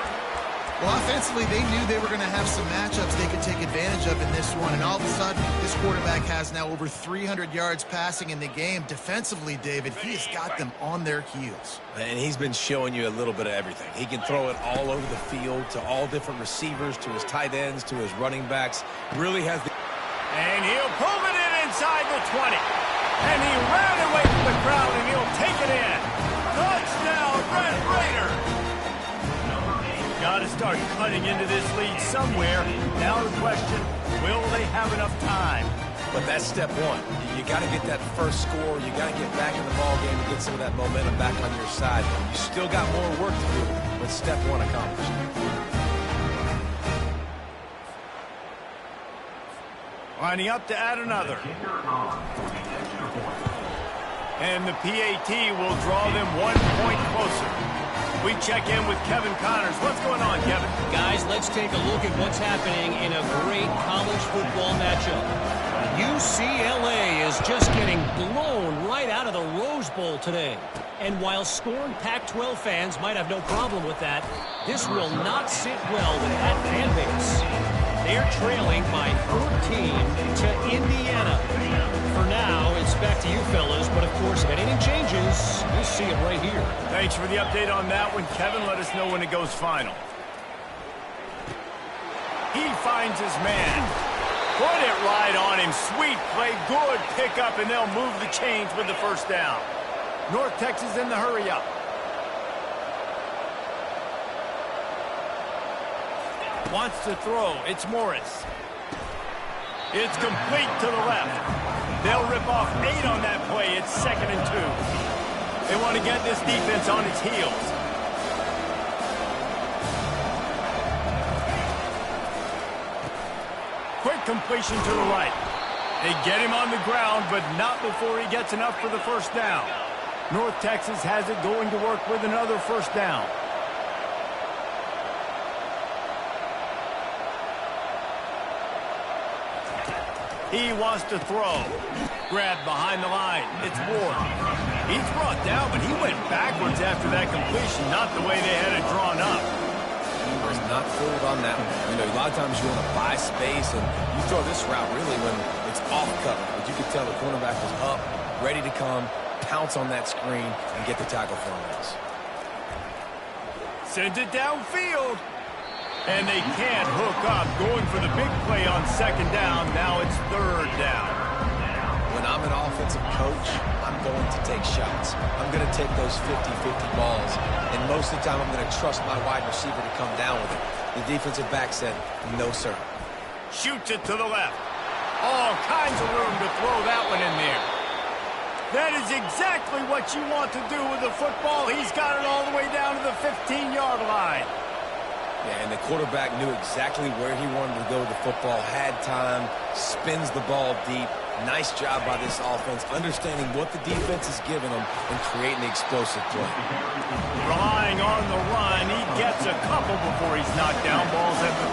Well, offensively, they knew they were going to have some matchups they could take advantage of in this one, and all of a sudden, this quarterback has now over 300 yards passing in the game. Defensively, David, he has got them on their heels. And he's been showing you a little bit of everything. He can throw it all over the field to all different receivers, to his tight ends, to his running backs. Really has the... And he'll pull it in inside the 20. And he ran away from the crowd, and he'll take it in. Touchdown, Red Raider! Got to start cutting into this lead somewhere. Now the question, will they have enough time? But that's step one. You got to get that first score. You got to get back in the ball game and get some of that momentum back on your side. You still got more work to do, but step one accomplished. Lining up to add another. And the PAT will draw them 1 point closer. We check in with Kevin Connors. What's going on, Kevin? Guys, let's take a look at what's happening in a great college football matchup. UCLA is just getting blown right out of the Rose Bowl today. And while scorned Pac-12 fans might have no problem with that, this will not sit well with that fan base. They're trailing by 14 to Indiana. For now, it's back to you fellas, but of course, if anything changes, you'll see it right here. Thanks for the update on that one, Kevin. Let us know when it goes final. He finds his man. Put it right on him. Sweet play, good pickup, and they'll move the chains with the first down. North Texas in the hurry up. Wants to throw. It's Morris. It's complete to the left. They'll rip off 8 on that play. It's 2nd and 2. They want to get this defense on its heels. Quick completion to the right. They get him on the ground, but not before he gets enough for the first down. North Texas has it going to work with another first down. He wants to throw. Grabbed behind the line. It's Ward. He's brought down, but he went backwards after that completion, not the way they had it drawn up. He was not fooled on that one. You know, a lot of times you want to buy space, and you throw this route really when it's off cover. But you could tell the cornerback was up, ready to come, pounce on that screen, and get the tackle for him. Sends it downfield. And they can't hook up. Going for the big play on 2nd down. Now it's 3rd down. When I'm an offensive coach, I'm going to take shots. I'm going to take those 50-50 balls. And most of the time, I'm going to trust my wide receiver to come down with it. The defensive back said, no, sir. Shoots it to the left. All kinds of room to throw that one in there. That is exactly what you want to do with the football. He's got it all the way down to the 15-yard line. Yeah, and the quarterback knew exactly where he wanted to go with the football, had time, spins the ball deep. Nice job by this offense, understanding what the defense is giving them and creating the explosive play. Relying on the run, he gets a couple before he's knocked down. Ball's at the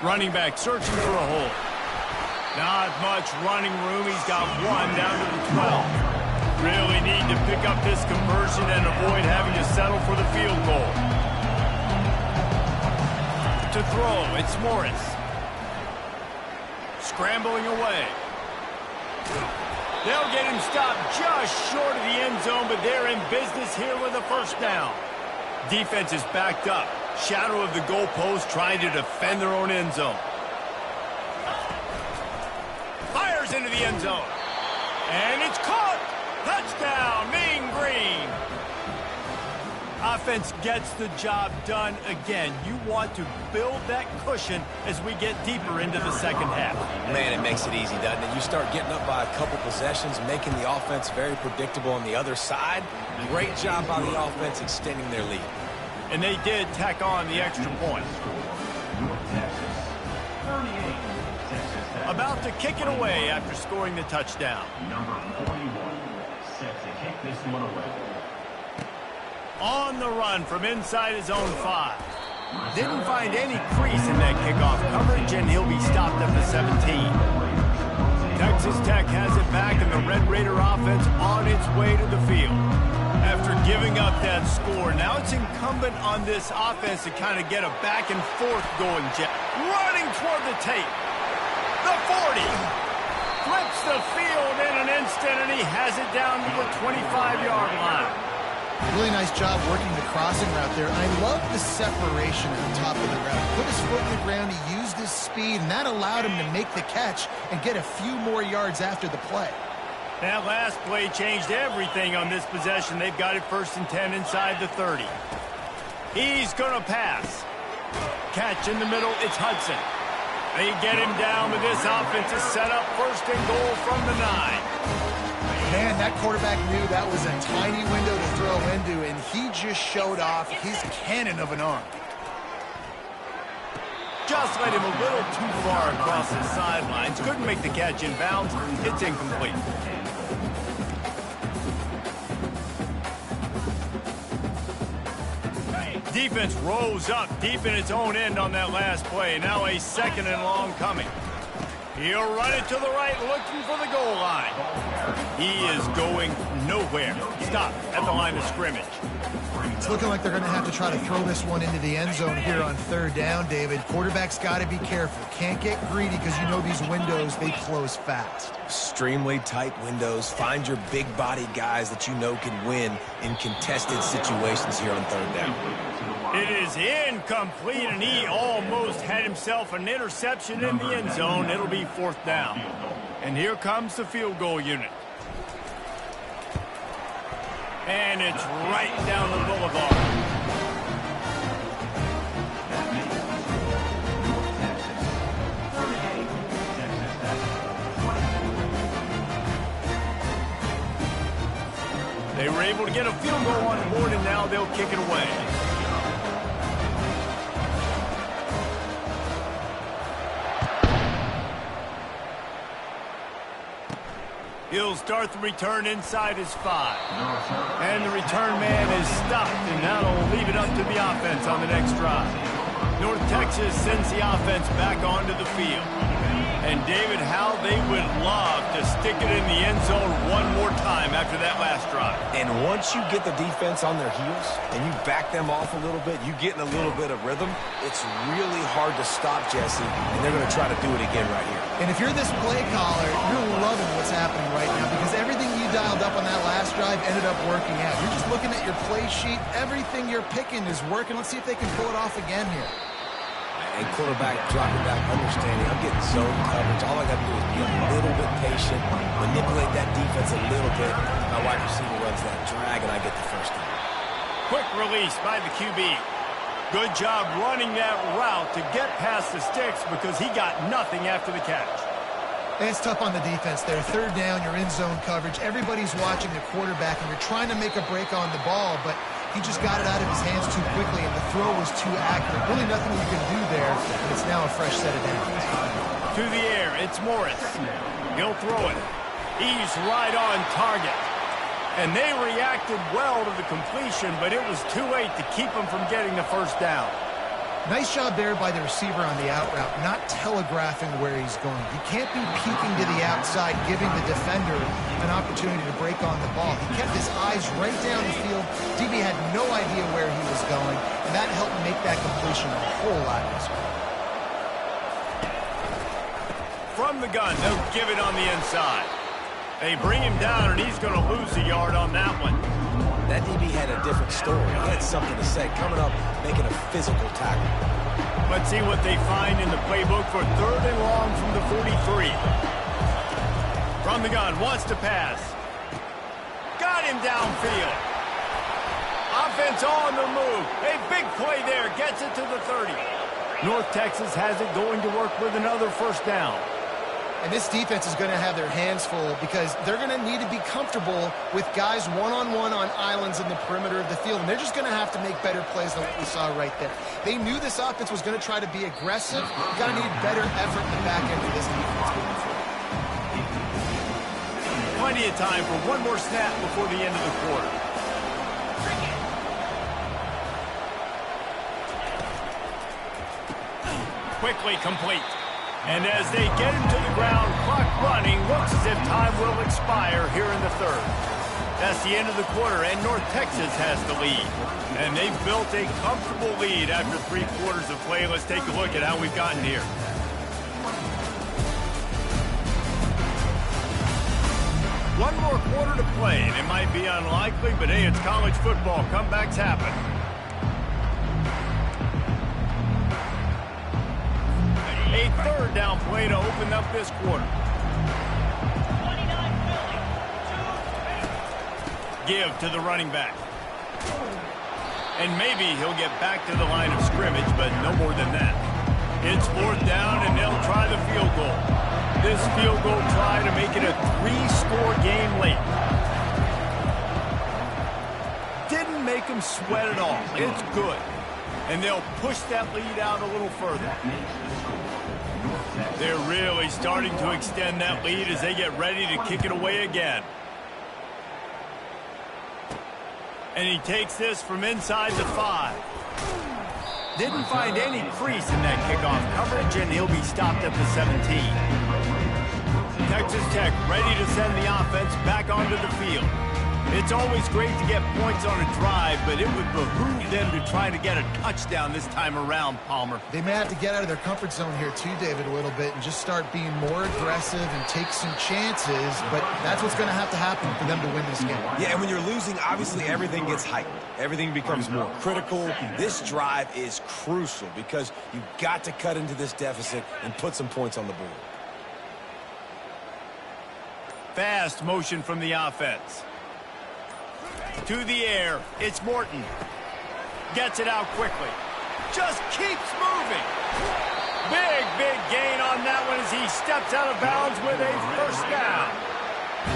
13. Running back searching for a hole. Not much running room. He's got 1 down to the 12. Really need to pick up this conversion and avoid having to settle for the field goal. To throw, it's Morris. Scrambling away. They'll get him stopped just short of the end zone, but they're in business here with a first down. Defense is backed up. Shadow of the goalpost trying to defend their own end zone. Fires into the end zone. And it's caught. Touchdown, Mean Green. Offense gets the job done again. You want to build that cushion as we get deeper into the second half. Man, it makes it easy, doesn't it? You start getting up by a couple possessions, making the offense very predictable on the other side. Great job by the offense extending their lead. And they did tack on the extra point. About to kick it away after scoring the touchdown. Number 41 set to kick this one away. On the run from inside his own 5. Didn't find any crease in that kickoff coverage, and he'll be stopped at the 17. Texas Tech has it back, and the Red Raider offense on its way to the field. After giving up that score, now it's incumbent on this offense to kind of get a back and forth going. Running toward the tape. The 40. Flips the field in an instant, and he has it down to the 25-yard line. Really nice job working the crossing route there. I love the separation at the top of the route. Put his foot in the ground, he used his speed, and that allowed him to make the catch and get a few more yards after the play. That last play changed everything on this possession. They've got it 1st and 10 inside the 30. He's going to pass. Catch in the middle, it's Hudson. They get him down with this offensive setup. 1st and goal from the 9. Man, that quarterback knew that was a tiny window to throw into, and he just showed off his cannon of an arm. Just led him a little too far across the sidelines. Couldn't make the catch in bounds. It's incomplete. Defense rose up deep in its own end on that last play. Now a 2nd and long coming. He'll run it to the right, looking for the goal line. He is going nowhere. Stop at the line of scrimmage. It's looking like they're going to have to try to throw this one into the end zone here on 3rd down, David. Quarterback's got to be careful. Can't get greedy because you know these windows, they close fast. Extremely tight windows. Find your big-body guys that you know can win in contested situations here on 3rd down. It is incomplete, and he almost had himself an interception in the end zone. It'll be 4th down. And here comes the field goal unit. And it's right down the boulevard. They were able to get a field goal on the board, and now they'll kick it away. He'll start the return inside his 5. And the return man is stopped, and now will leave it up to the offense on the next drive. North Texas sends the offense back onto the field. And David, how they would love to stick it in the end zone one more time after that last drive. And once you get the defense on their heels and you back them off a little bit, you get in a little bit of rhythm, it's really hard to stop Jesse, and they're going to try to do it again right here. And if you're this play caller, you're loving what's happening right now because everything you dialed up on that last drive ended up working out. You're just looking at your play sheet. Everything you're picking is working. Let's see if they can pull it off again here. And quarterback dropping back, understanding I'm getting zone coverage. All I got to do is be a little bit patient, manipulate that defense a little bit. My wide receiver runs that drag, and I get the 1st down. Quick release by the QB. Good job running that route to get past the sticks because he got nothing after the catch. And it's tough on the defense there. 3rd down, you're in zone coverage. Everybody's watching the quarterback, and you're trying to make a break on the ball, but he just got it out of his hands too quickly, and the throw was too accurate. Really nothing you can do there, and it's now a fresh set of downs. To the air, it's Morris. He'll throw it. He's right on target. And they reacted well to the completion, but it was too late to keep him from getting the 1st down. Nice job there by the receiver on the out route, not telegraphing where he's going. He can't be peeking to the outside, giving the defender an opportunity to break on the ball. He kept his eyes right down the field. DB had no idea where he was going, and that helped make that completion a whole lot easier. From the gun, they'll give it on the inside. They bring him down, and he's going to lose a yard on that one. That DB had a different story. He had something to say, coming up, making a physical tackle. Let's see what they find in the playbook for 3rd and long from the 43. From the gun, wants to pass. Got him downfield. Offense on the move. A big play there. Gets it to the 30. North Texas has it going to work with another first down. And this defense is going to have their hands full because they're going to need to be comfortable with guys one-on-one on islands in the perimeter of the field. And they're just going to have to make better plays than what we saw right there. They knew this offense was going to try to be aggressive. Got to need better effort in the back end for this defense going forward. Plenty of time for one more snap before the end of the quarter. Quickly complete. And as they get him to the ground, clock running, looks as if time will expire here in the third. That's the end of the quarter, and North Texas has the lead. And they've built a comfortable lead after 3 quarters of play. Let's take a look at how we've gotten here. One more quarter to play, and it might be unlikely, but hey, it's college football. Comebacks happen. A third down play to open up this quarter. 29 Give to the running back. And maybe he'll get back to the line of scrimmage, but no more than that. It's 4th down, and they'll try the field goal. This field goal try to make it a 3-score game late. Didn't make them sweat at all. It's good. And they'll push that lead out a little further. They're really starting to extend that lead as they get ready to kick it away again. And he takes this from inside the 5. Didn't find any crease in that kickoff coverage, and he'll be stopped at the 17. Texas Tech ready to send the offense back onto the field. It's always great to get points on a drive, but it would behoove them to try to get a touchdown this time around, Palmer. They may have to get out of their comfort zone here too, David, a little bit and just start being more aggressive and take some chances, but that's what's going to happen for them to win this game. Yeah, and when you're losing, obviously everything gets heightened. Everything becomes more critical. This drive is crucial because you've got to cut into this deficit and put some points on the board. Fast motion from the offense. To the air, it's Morton. Gets it out quickly. Just keeps moving. Big gain on that one as he steps out of bounds with a first down.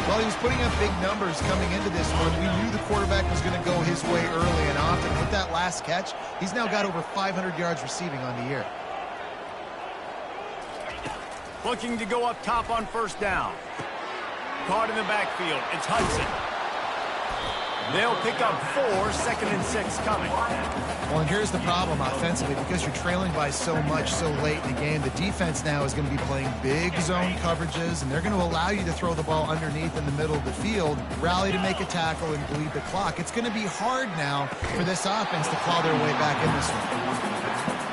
Well, he was putting up big numbers coming into this one. We knew the quarterback was going to go his way early and often. With that last catch, he's now got over 500 yards receiving on the year. Looking to go up top on first down. Caught in the backfield. It's Hudson. They'll pick up 4, 2nd and 6 coming. Well, and here's the problem offensively. Because you're trailing by so much so late in the game, the defense now is going to be playing big zone coverages, and they're going to allow you to throw the ball underneath in the middle of the field, rally to make a tackle, and bleed the clock. It's going to be hard now for this offense to claw their way back in this one.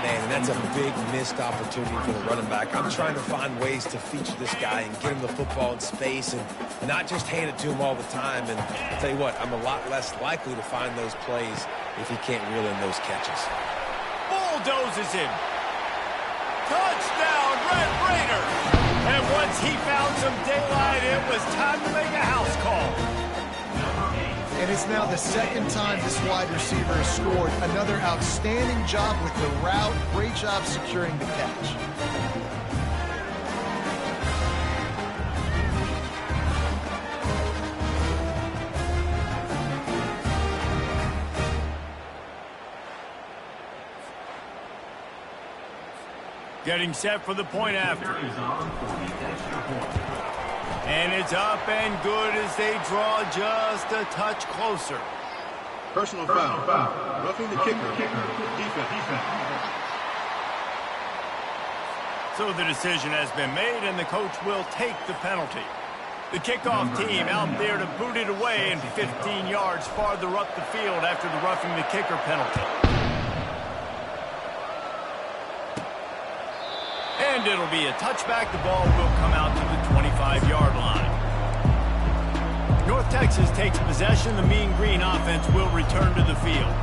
Man, and that's a big missed opportunity for the running back. I'm trying to find ways to feature this guy and get him the football in space and not just hand it to him all the time. And I'll tell you what, I'm a lot less likely to find those plays if he can't reel in those catches. Bulldozes him. Touchdown, Red Raiders! And once he found some daylight, it was time to make a house call. And it's now the 2nd time this wide receiver has scored. Another outstanding job with the route. Great job securing the catch. Getting set for the point after. And it's up and good as they draw just a touch closer. Personal foul. Roughing the kicker. Defense. So the decision has been made, and the coach will take the penalty. The kickoff team out there to boot it away and 15 yards farther up the field after the roughing the kicker penalty. And it'll be a touchback. The ball will come out to the 25-yard line. North Texas takes possession. The Mean Green offense will return to the field.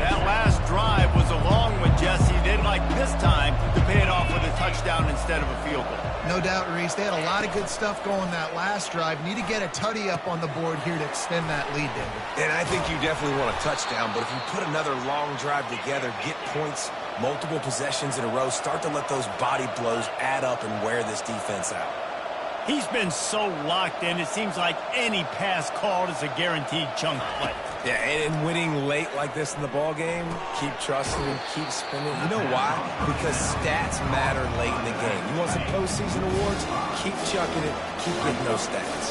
That last drive was a long one, Jesse. They'd like this time to pay it off with a touchdown instead of a field goal. No doubt, Reese. They had a lot of good stuff going that last drive. Need to get a tutty up on the board here to extend that lead, David. And I think you definitely want a touchdown, but if you put another long drive together, get points, multiple possessions in a row, start to let those body blows add up and wear this defense out. He's been so locked in, it seems like any pass called is a guaranteed chunk play. Yeah, and winning late like this in the ball game, keep trusting, keep spinning. You know why? Because stats matter late in the game. You want some postseason awards? Keep chucking it, keep getting those stats.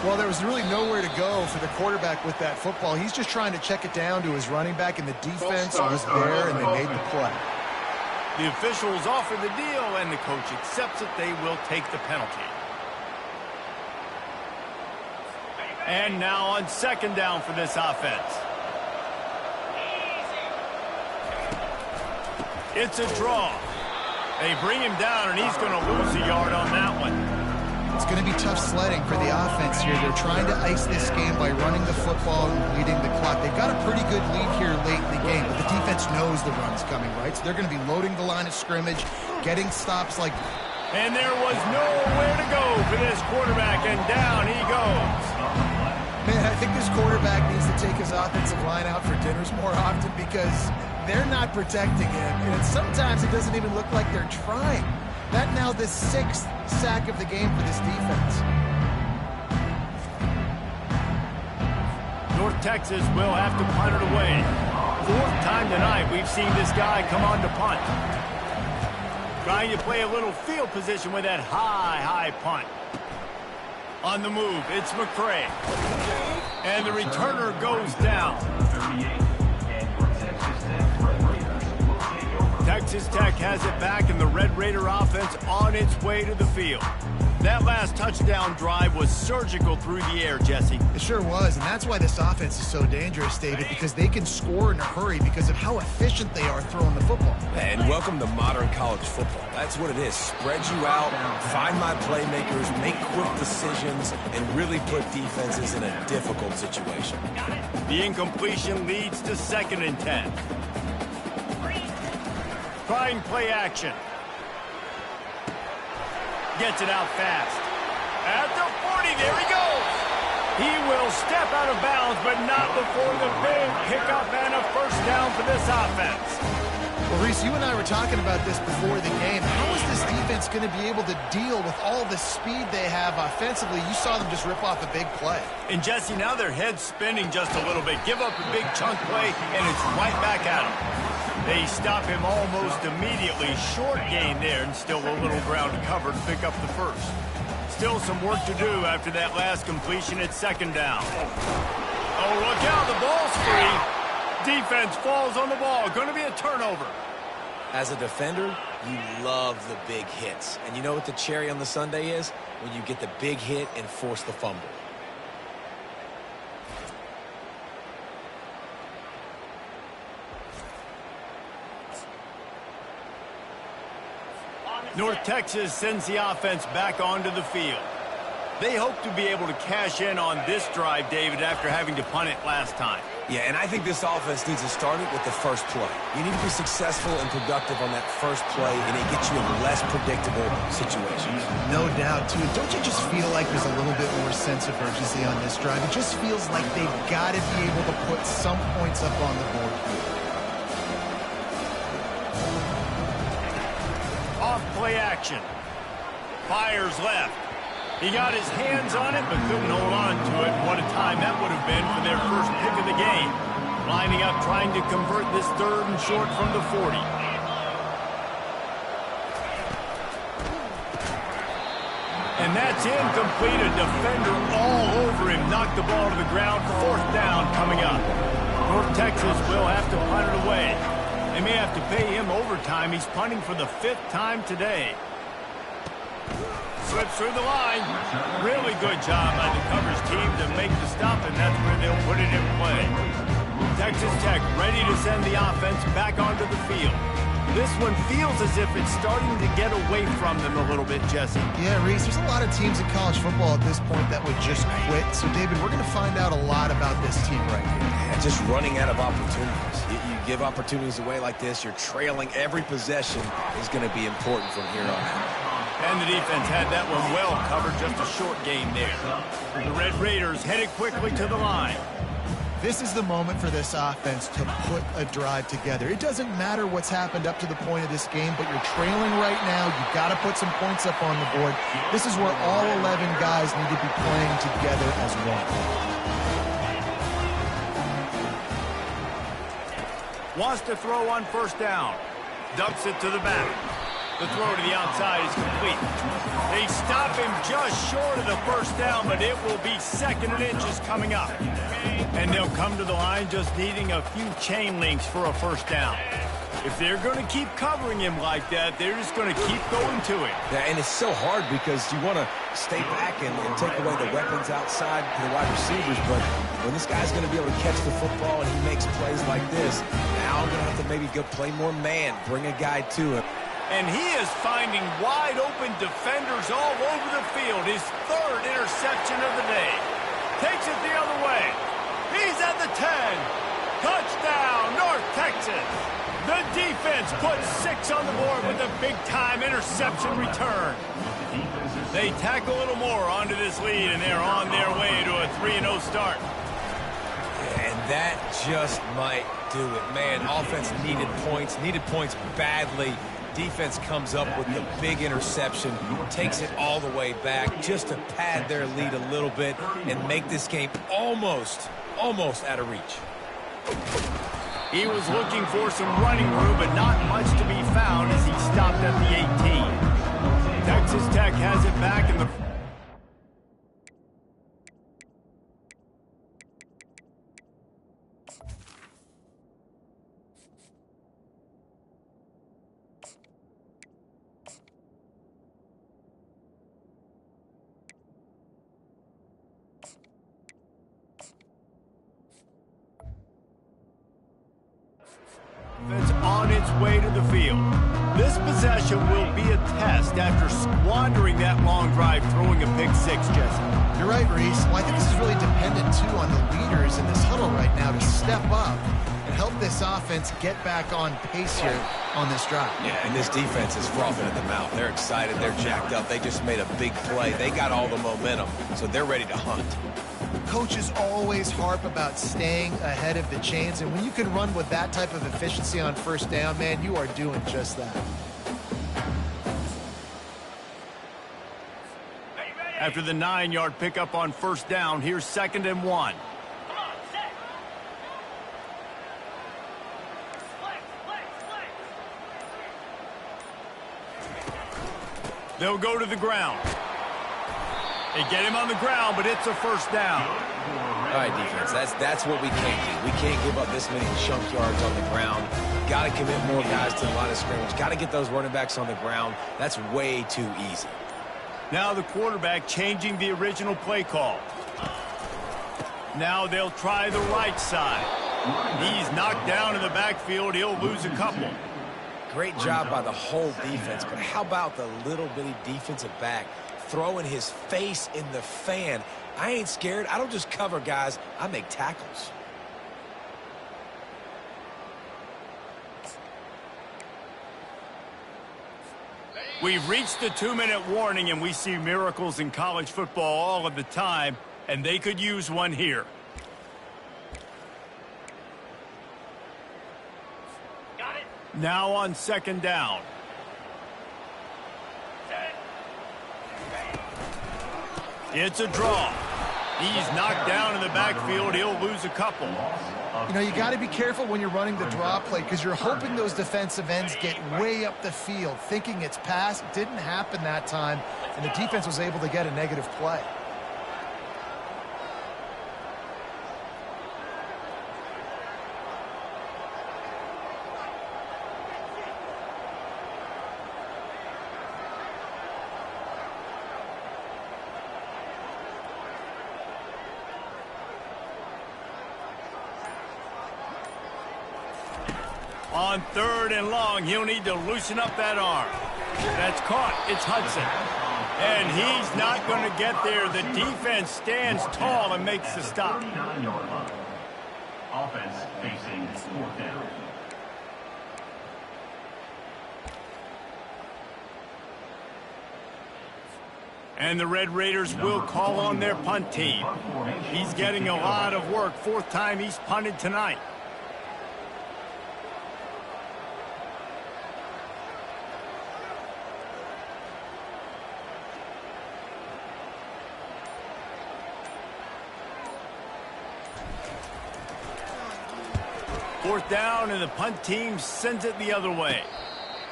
Well, there was really nowhere to go for the quarterback with that football. He's just trying to check it down to his running back, and the defense was there, and they made the play. The officials offer the deal, and the coach accepts it. They will take the penalty. And now on second down for this offense. It's a draw. They bring him down, and he's going to lose a yard on that one. It's going to be tough sledding for the offense here. They're trying to ice this game by running the football and leading the clock. They've got a pretty good lead here late in the game, but the defense knows the run's coming, right? So they're going to be loading the line of scrimmage, getting stops like... And there was nowhere to go for this quarterback, and down he goes. Man, I think this quarterback needs to take his offensive line out for dinners more often because they're not protecting him. And sometimes it doesn't even look like they're trying. That now the 6th sack of the game for this defense. North Texas will have to punt it away. 4th time tonight we've seen this guy come on to punt. Trying to play a little field position with that high punt. On the move, it's McCray. And the returner goes down. Texas Tech has it back, and the Red Raider offense on its way to the field. That last touchdown drive was surgical through the air, Jesse. It sure was, and that's why this offense is so dangerous, David, because they can score in a hurry because of how efficient they are throwing the football. And welcome to modern college football. That's what it is. Spread you out, find my playmakers, make quick decisions, and really put defenses in a difficult situation. The incompletion leads to 2nd and 10. Trying play action. Gets it out fast. At the 40, there he goes. He will step out of bounds, but not before the big pickup and a first down for this offense. Well, Reese, you and I were talking about this before the game. How is this defense going to be able to deal with all the speed they have offensively? You saw them just rip off a big play. And, Jesse, now their head's spinning just a little bit. Give up a big chunk play, and it's right back at them. They stop him almost immediately. Short gain there, and still a little ground to cover to pick up the first. Still some work to do after that last completion at 2nd down. Oh, look out, the ball's free. Defense falls on the ball. Going to be a turnover. As a defender, you love the big hits. And you know what the cherry on the sundae is? When you get the big hit and force the fumble. North Texas sends the offense back onto the field. They hope to be able to cash in on this drive, David, after having to punt it last time. Yeah, and I think this offense needs to start it with the first play. You need to be successful and productive on that first play, and it gets you in less predictable situations. No doubt, too. Don't you just feel like there's a little bit more sense of urgency on this drive? It just feels like they've got to be able to put some points up on the board here. Off play action. Fires left. He got his hands on it, but couldn't hold on to it. What a time that would have been for their first pick of the game. Lining up, trying to convert this 3rd and short from the 40. And that's incomplete. A defender all over him. Knocked the ball to the ground. 4th down coming up. North Texas will have to punt it away. They may have to pay him overtime. He's punting for the 5th time today. Slips through the line. Really good job by the coverage team to make the stop, and that's where they'll put it in play. Texas Tech ready to send the offense back onto the field. This one feels as if it's starting to get away from them a little bit, Jesse. Yeah, Reese, there's a lot of teams in college football at this point that would just quit. So, David, we're going to find out a lot about this team right here. Yeah, just running out of opportunities. You give opportunities away like this, you're trailing. Every possession is going to be important from here on out. And the defense had that one well covered, just a short game there. The Red Raiders headed quickly to the line. This is the moment for this offense to put a drive together. It doesn't matter what's happened up to the point of this game, but you're trailing right now. You've got to put some points up on the board. This is where all 11 guys need to be playing together as one. Wants to throw on first down. Dumps it to the back. The throw to the outside is complete. They stop him just short of the first down, but it will be 2nd and inches coming up. And they'll come to the line just needing a few chain links for a first down. If they're going to keep covering him like that, they're just going to keep going to it. Yeah, and it's so hard because you want to stay back and take away the weapons outside to the wide receivers, but when this guy's going to be able to catch the football and he makes plays like this, now I'm going to have to maybe go play more man, bring a guy to him. And he is finding wide-open defenders all over the field. His 3rd interception of the day. Takes it the other way. He's at the 10. Touchdown, North Texas. The defense puts 6 on the board with a big-time interception return. They tack a little more onto this lead, and they're on their way to a 3-0 start. And that just might do it. Man, offense needed points badly. Defense comes up with the big interception, takes it all the way back just to pad their lead a little bit and make this game almost out of reach. He was looking for some running room, but not much to be found as he stopped at the 18. Texas Tech has it back in the... It's on its way to the field. This possession will be a test after squandering that long drive, throwing a pick 6, Jesse. You're right, Reese. Well, I think this is really dependent, too, on the leaders in this huddle right now to step up and help this offense get back on pace here on this drive. Yeah, and this defense is frothing at the mouth. They're excited. They're jacked up. They just made a big play. They got all the momentum, so they're ready to hunt. Coaches always harp about staying ahead of the chains, and when you can run with that type of efficiency on first down, man, you are doing just that. After the 9-yard pickup on first down, here's 2nd and 1. They'll go to the ground. They get him on the ground, but it's a first down. All right, defense, that's what we can't do. We can't give up this many chunk yards on the ground. Got to commit more guys to the line of scrimmage. Got to get those running backs on the ground. That's way too easy. Now the quarterback changing the original play call. Now they'll try the right side. He's knocked down in the backfield. He'll lose a couple. Great job by the whole defense, but how about the little bitty defensive back throwing his face in the fan? I ain't scared. I don't just cover guys. I make tackles. We've reached the 2-minute warning, and we see miracles in college football all of the time, and they could use one here. Got it. Now on 2nd down. It's a draw. He's knocked down in the backfield. He'll lose a couple. You know, you got to be careful when you're running the draw play because you're hoping those defensive ends get way up the field, thinking it's pass. Didn't happen that time, and the defense was able to get a negative play. On 3rd and long, he'll need to loosen up that arm. That's caught. It's Hudson. And he's not going to get there. The defense stands tall and makes the stop. 39-yard line. Offense facing 4th down. And the Red Raiders will call on their punt team. He's getting a lot of work. 4th time he's punted tonight. Fourth down, and the punt team sends it the other way.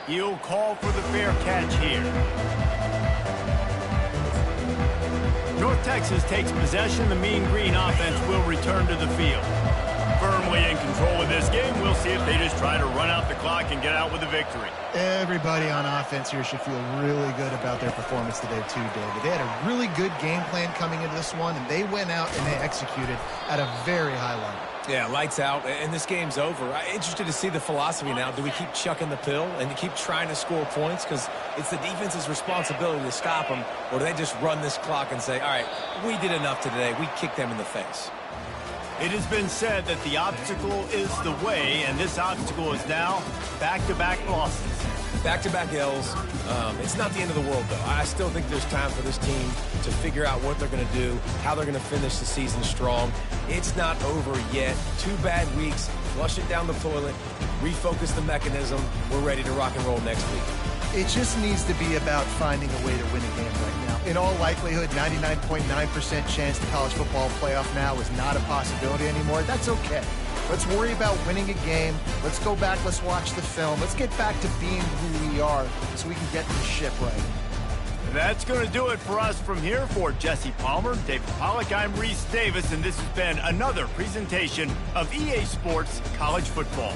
He'll call for the fair catch here. North Texas takes possession. The Mean Green offense will return to the field. Firmly in control of this game. We'll see if they just try to run out the clock and get out with a victory. Everybody on offense here should feel really good about their performance today too, David. They had a really good game plan coming into this one, and they went out and they executed at a very high level. Yeah, lights out, and this game's over. I'm interested to see the philosophy now. Do we keep chucking the pill and keep trying to score points because it's the defense's responsibility to stop them, or do they just run this clock and say, all right, we did enough today. We kicked them in the face. It has been said that the obstacle is the way, and this obstacle is now back-to-back losses. Back-to-back L's. It's not the end of the world, though. I still think there's time for this team to figure out what they're going to do, how they're going to finish the season strong. It's not over yet. 2 bad weeks. Flush it down the toilet. Refocus the mechanism. We're ready to rock and roll next week. It just needs to be about finding a way to win a game right now. In all likelihood, 99.9% chance the college football playoff now is not a possibility anymore. That's okay. Let's worry about winning a game. Let's go back. Let's watch the film. Let's get back to being who we are so we can get this ship right. That's going to do it for us from here. For Jesse Palmer, David Pollack, I'm Reese Davis, and this has been another presentation of EA Sports College Football.